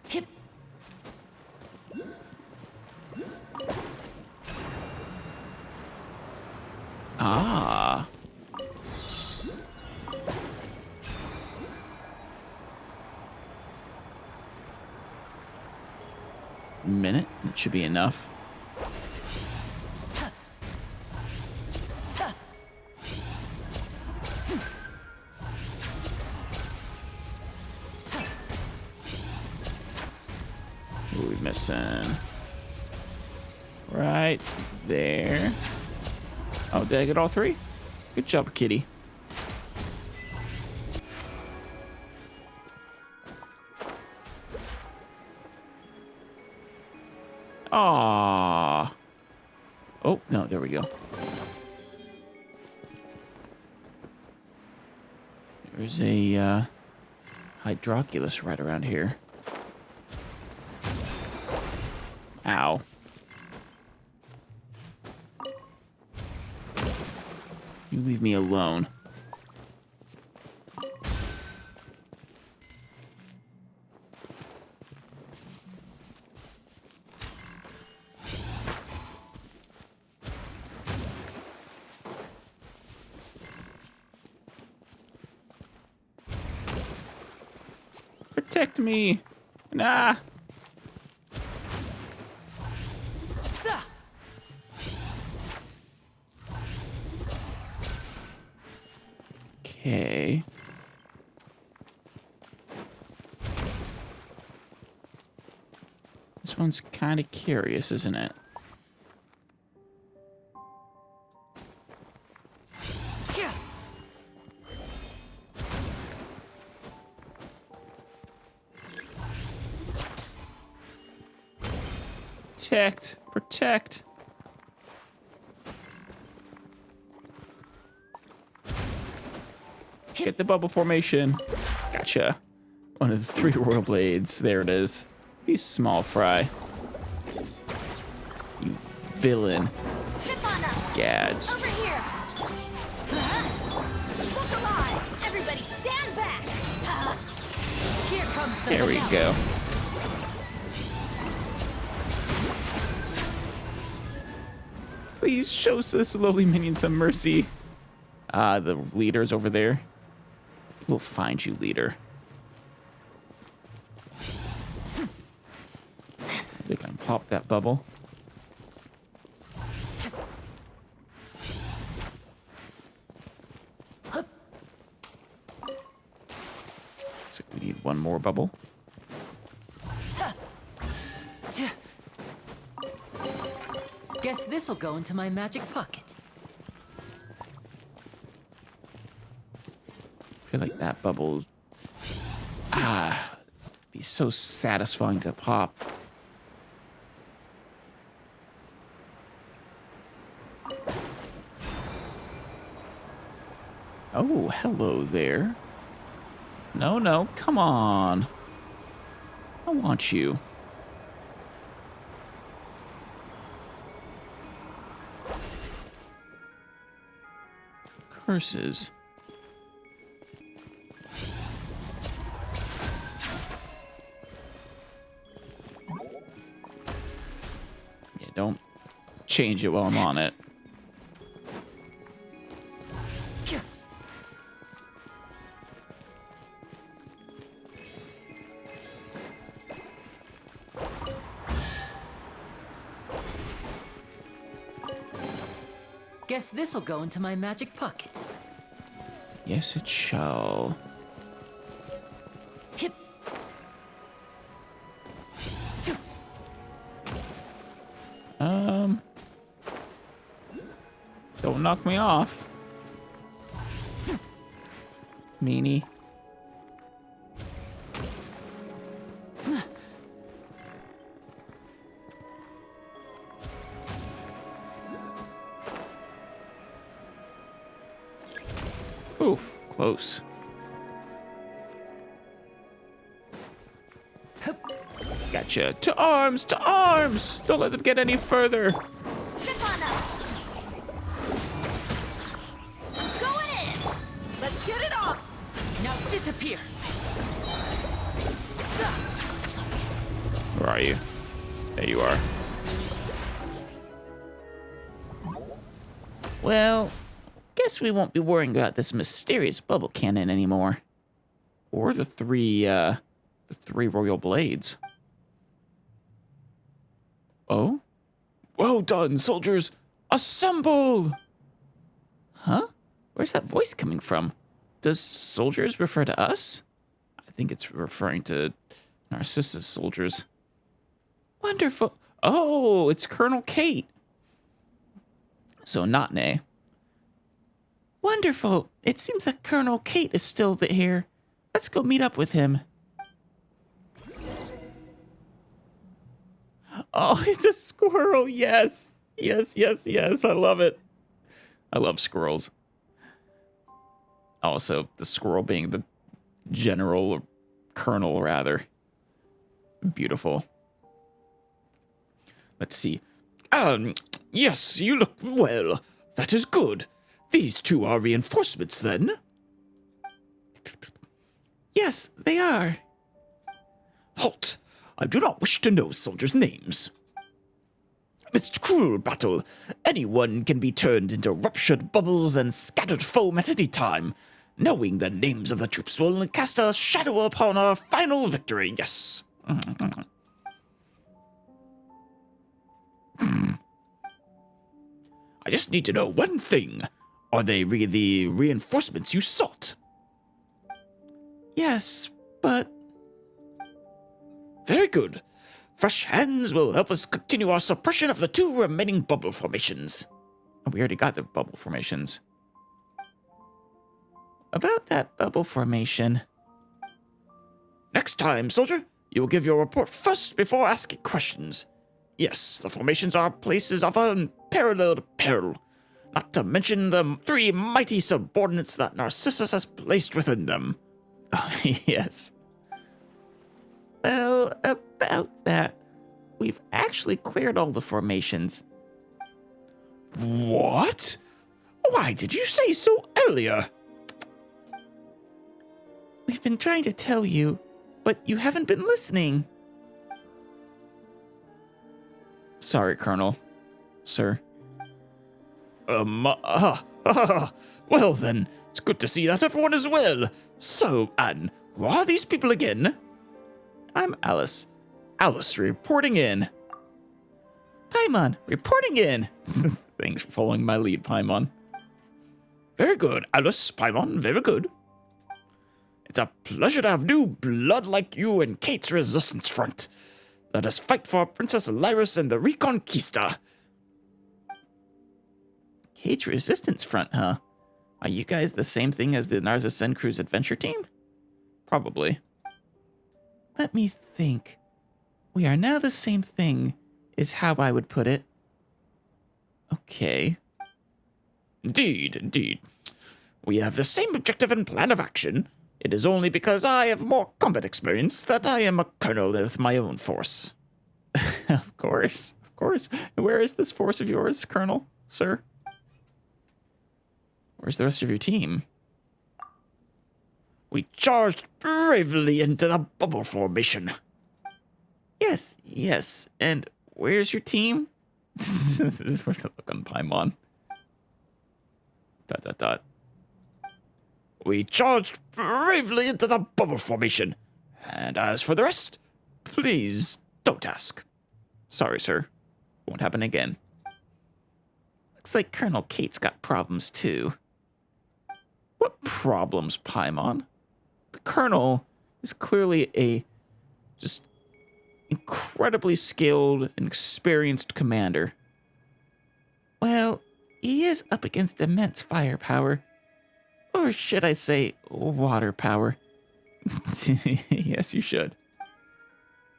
Speaker 5: Hip.
Speaker 1: Ah. Minute? That should be enough. What are we missing? Right there. Oh, did I get all three? Good job, kitty. Aww. Oh, no, there we go. There's a hydroculus right around here. Ow. You leave me alone. Protect me. Nah. Okay. This one's kind of curious, isn't it? Protect. Protect. Get the bubble formation. Gotcha. One of the 3 royal blades. There it is. You small fry. You villain.
Speaker 2: Chip on up.
Speaker 1: Gads.
Speaker 2: Over here. Look alive. Everybody stand back.
Speaker 5: Here comes the
Speaker 1: There we
Speaker 5: finale.
Speaker 1: go. Please show this lowly minion some mercy. The leader's over there. We'll find you, leader. I think I can pop that bubble. So we need one more bubble.
Speaker 5: Guess this'll go into my magic pocket.
Speaker 1: I feel like that bubble be so satisfying to pop. Oh, hello there. No, no, come on. I want you. Curses. Yeah, don't change it while I'm on it.
Speaker 5: Guess this'll go into my magic pocket.
Speaker 1: Yes, it shall.
Speaker 5: Hip.
Speaker 1: Don't knock me off. Meanie. Oof, close. Gotcha. To arms! To arms! Don't let them get any further.
Speaker 2: Chip on up. Going in.
Speaker 5: Let's get it on. Now disappear.
Speaker 1: Where are you? There you are. Well, guess we won't be worrying about this mysterious bubble cannon anymore. Or the three royal blades. Oh? Well done, soldiers! Assemble! Huh? Where's that voice coming from? Does soldiers refer to us? I think it's referring to Narcissus soldiers. Wonderful. Oh, it's Colonel Kate. So not Nay. Wonderful. It seems that Colonel Kate is still here. Let's go meet up with him. Oh, it's a squirrel. Yes. Yes, yes, yes. I love it. I love squirrels. Also, the squirrel being the general or colonel, rather. Beautiful. Let's see. Yes, you look well. That is good. These two are reinforcements, then? Yes, they are. Halt! I do not wish to know soldiers' names. Amidst cruel battle, anyone can be turned into ruptured bubbles and scattered foam at any time. Knowing the names of the troops will cast a shadow upon our final victory, yes. I just need to know one thing. Are they the reinforcements you sought? Yes, but... Very good. Fresh hands will help us continue our suppression of the two remaining bubble formations. Oh, we already got the bubble formations. About that bubble formation... Next time, soldier, you will give your report first before asking questions. Yes, the formations are places of unparalleled peril, not to mention the 3 mighty subordinates that Narcissus has placed within them. Oh, yes. Well, about that, we've actually cleared all the formations. What? Why did you say so earlier? We've been trying to tell you, but you haven't been listening. Sorry, Colonel. Sir. Well then, it's good to see that everyone is well. So, Anne, who are these people again? I'm Alice. Alice reporting in. Paimon, reporting in. Thanks for following my lead, Paimon. Very good, Alice, Paimon, very good. It's a pleasure to have new blood like you in Kate's resistance front. Let us fight for Princess Lyris and the Reconquista. Kate's resistance front, huh? Are you guys the same thing as the Narza Crew's adventure team? Probably. Let me think. We are now the same thing, is how I would put it. Okay. Indeed. We have the same objective and plan of action. It is only because I have more combat experience that I am a colonel with my own force. Of course. Where is this force of yours, Colonel, sir? Where's the rest of your team? We charged bravely into the bubble formation. Yes. And where's your team? This is worth a look on Paimon. ... We charged bravely into the bubble formation. And as for the rest, please don't ask. Sorry, sir. Won't happen again. Looks like Colonel Kate's got problems, too. What problems, Paimon? The Colonel is clearly a just incredibly skilled and experienced commander. Well, he is up against immense firepower. Or should I say, water power? Yes, you should.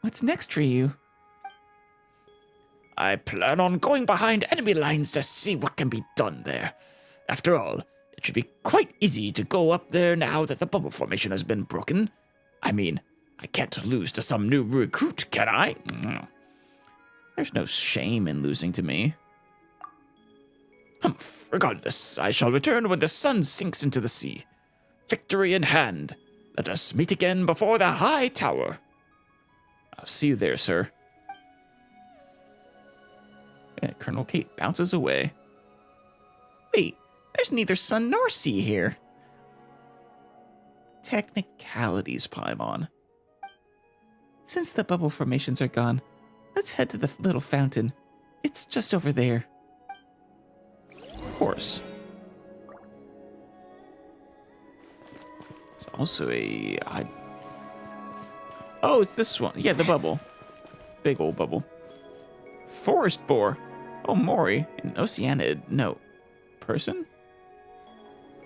Speaker 1: What's next for you? I plan on going behind enemy lines to see what can be done there. After all, it should be quite easy to go up there now that the bubble formation has been broken. I mean, I can't lose to some new recruit, can I? There's no shame in losing to me. Humph, regardless, I shall return when the sun sinks into the sea. Victory in hand. Let us meet again before the high tower. I'll see you there, sir. And Colonel Kate bounces away. Wait, there's neither sun nor sea here. Technicalities, Paimon. Since the bubble formations are gone, let's head to the little fountain. It's just over there. Of course. There's also a... Oh, it's this one. Yeah, the bubble. Big old bubble. Forest boar. Oh, Mori. An Oceanid. No. Person?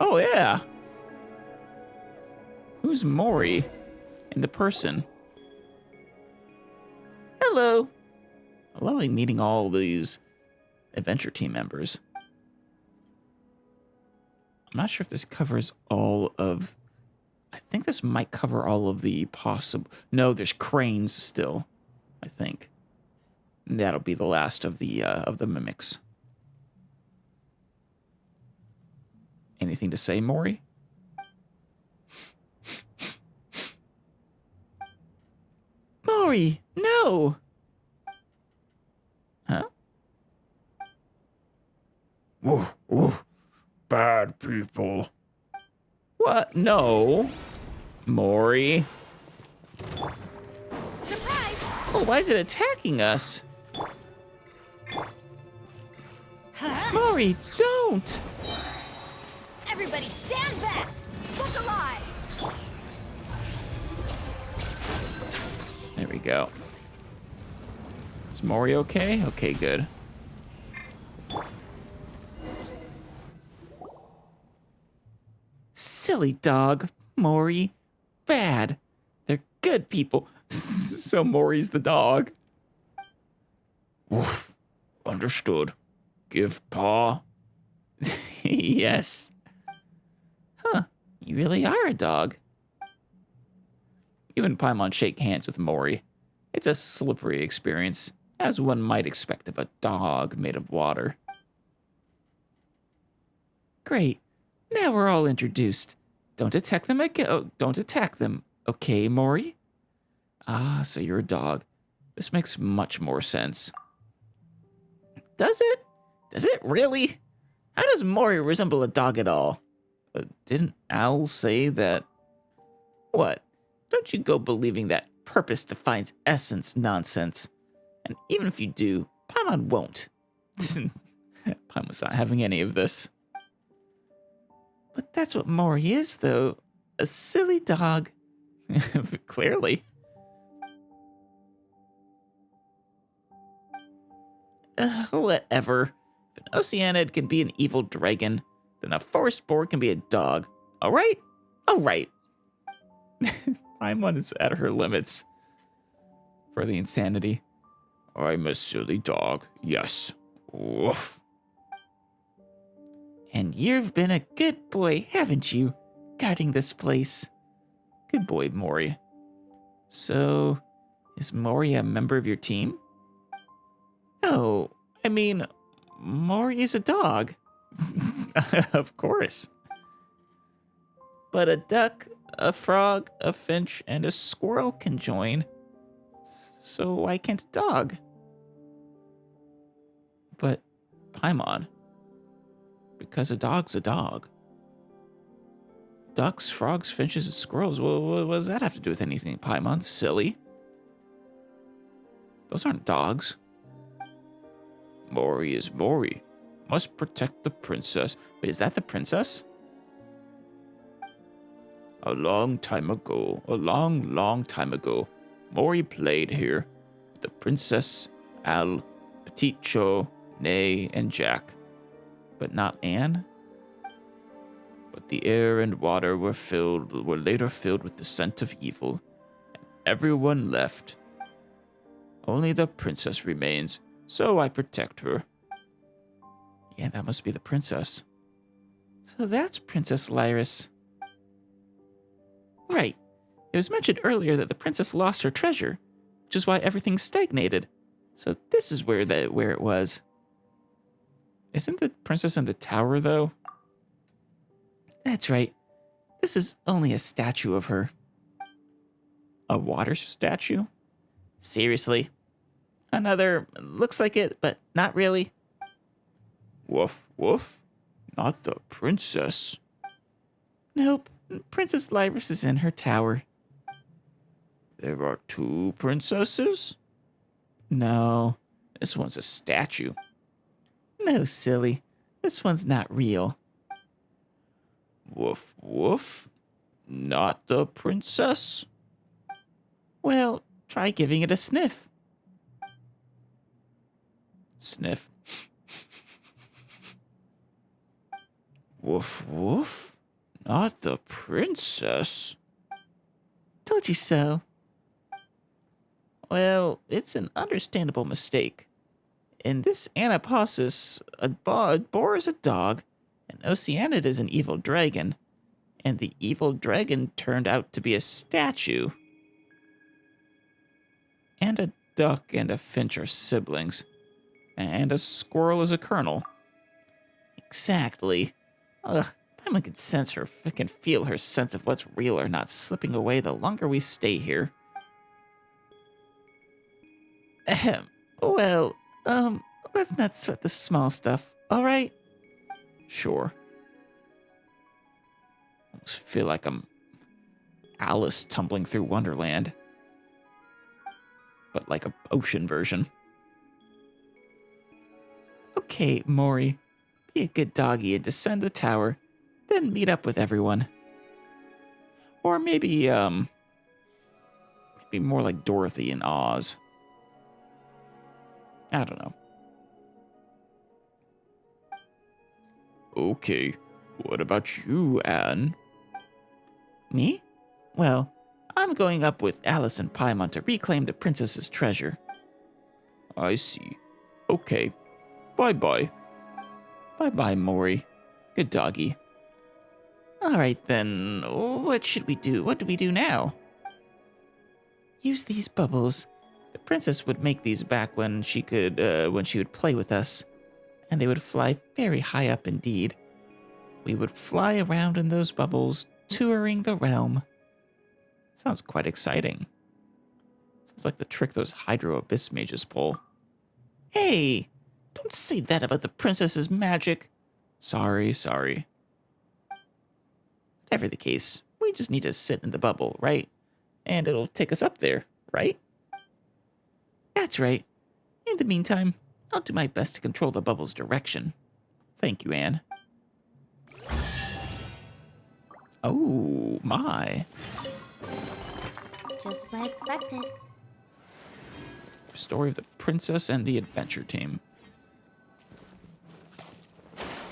Speaker 1: Oh, yeah. Who's Mori? And the person? Hello. I love meeting all these adventure team members. I'm not sure if this covers all of... I think this might cover all of the possible... No, there's cranes still, I think. And that'll be the last of the mimics. Anything to say, Mori? Mori, no! Huh?
Speaker 3: Woof. Bad people.
Speaker 1: What? No. Mori.
Speaker 2: Surprise!
Speaker 1: Oh, why is it attacking us?
Speaker 2: Huh?
Speaker 1: Mori, don't!
Speaker 2: Everybody stand back! Look alive!
Speaker 1: There we go. Is Mori okay? Okay, good. Silly dog, Mori. Bad. They're good people. So Mori's the dog. Woof. Understood. Give paw. Yes. Huh. You really are a dog. You and Paimon shake hands with Mori. It's a slippery experience, as one might expect of a dog made of water. Great. Now we're all introduced. Don't attack them again. Oh, don't attack them. Okay, Mori? Ah, so you're a dog. This makes much more sense. Does it? Does it really? How does Mori resemble a dog at all? Didn't Al say that? What? Don't you go believing that purpose defines essence nonsense. And even if you do, Paimon won't. Paimon's not having any of this. But that's what Mori is, though. A silly dog. Clearly. Whatever. If an Oceanid can be an evil dragon, then a forest boar can be a dog. Alright? Alright. Paimon is at her limits for the insanity. I'm a silly dog, yes. Woof. And you've been a good boy, haven't you? Guarding this place. Good boy, Mori. So, is Mori a member of your team? No, I mean, Mori is a dog. Of course. But a duck, a frog, a finch, and a squirrel can join. So why can't a dog? But, Paimon, because a dog's a dog. Ducks, frogs, finches, and squirrels, what does that have to do with anything, Paimon? Silly. Those aren't dogs. Mori is Mori. Must protect the princess. Wait, is that the princess? A long time ago, a long time ago, Mori played here with the princess, Al, Petit Cho, Nay, and Jack. But not Anne? But the air and water were later filled with the scent of evil, and everyone left. Only the princess remains, so I protect her. Yeah, that must be the princess. So that's Princess Lyris. Right. It was mentioned earlier that the princess lost her treasure, which is why everything stagnated. So this is where it was. Isn't the princess in the tower, though? That's right. This is only a statue of her. A water statue? Seriously? Another, looks like it, but not really. Woof, woof. Not the princess. Nope. Princess Lyris is in her tower. There are two princesses? No. This one's a statue. No, silly. This one's not real. Woof, woof. Not the princess? Well, try giving it a sniff. Sniff. Woof, woof. Not the princess. Told you so. Well, it's an understandable mistake. In this anaposis, a boar is a dog, an Oceanid is an evil dragon, and the evil dragon turned out to be a statue. And a duck and a finch are siblings, and a squirrel is a colonel. Exactly. Ugh, Paimon can feel her sense of what's real or not slipping away the longer we stay here. Ahem. Well, let's not sweat the small stuff, alright? Sure. Almost feel like I'm Alice tumbling through Wonderland. But like a ocean version. Okay, Mori. Be a good doggy and descend the tower, then meet up with everyone. Or maybe more like Dorothy in Oz. I don't know. Okay, what about you, Anne? Me? Well, I'm going up with Alice and Paimon to reclaim the princess's treasure. I see. Okay. Bye-bye. Bye-bye, Mori. Good doggy. All right, then. What should we do? What do we do now? Use these bubbles. The princess would make these back when she would play with us, and they would fly very high up indeed. We would fly around in those bubbles, touring the realm. Sounds quite exciting. Sounds like the trick those Hydro Abyss mages pull. Hey! Don't say that about the princess's magic. Sorry. Whatever the case, we just need to sit in the bubble, right? And it'll take us up there, right? That's right. In the meantime, I'll do my best to control the bubble's direction. Thank you, Anne. Oh, my.
Speaker 2: Just as I expected.
Speaker 1: Story of the princess and the adventure team.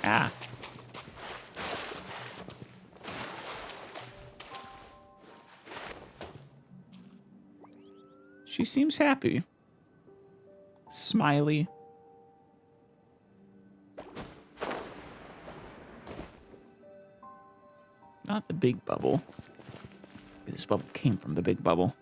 Speaker 1: Ah. She seems happy. Smiley. Not the big bubble. This bubble came from the big bubble.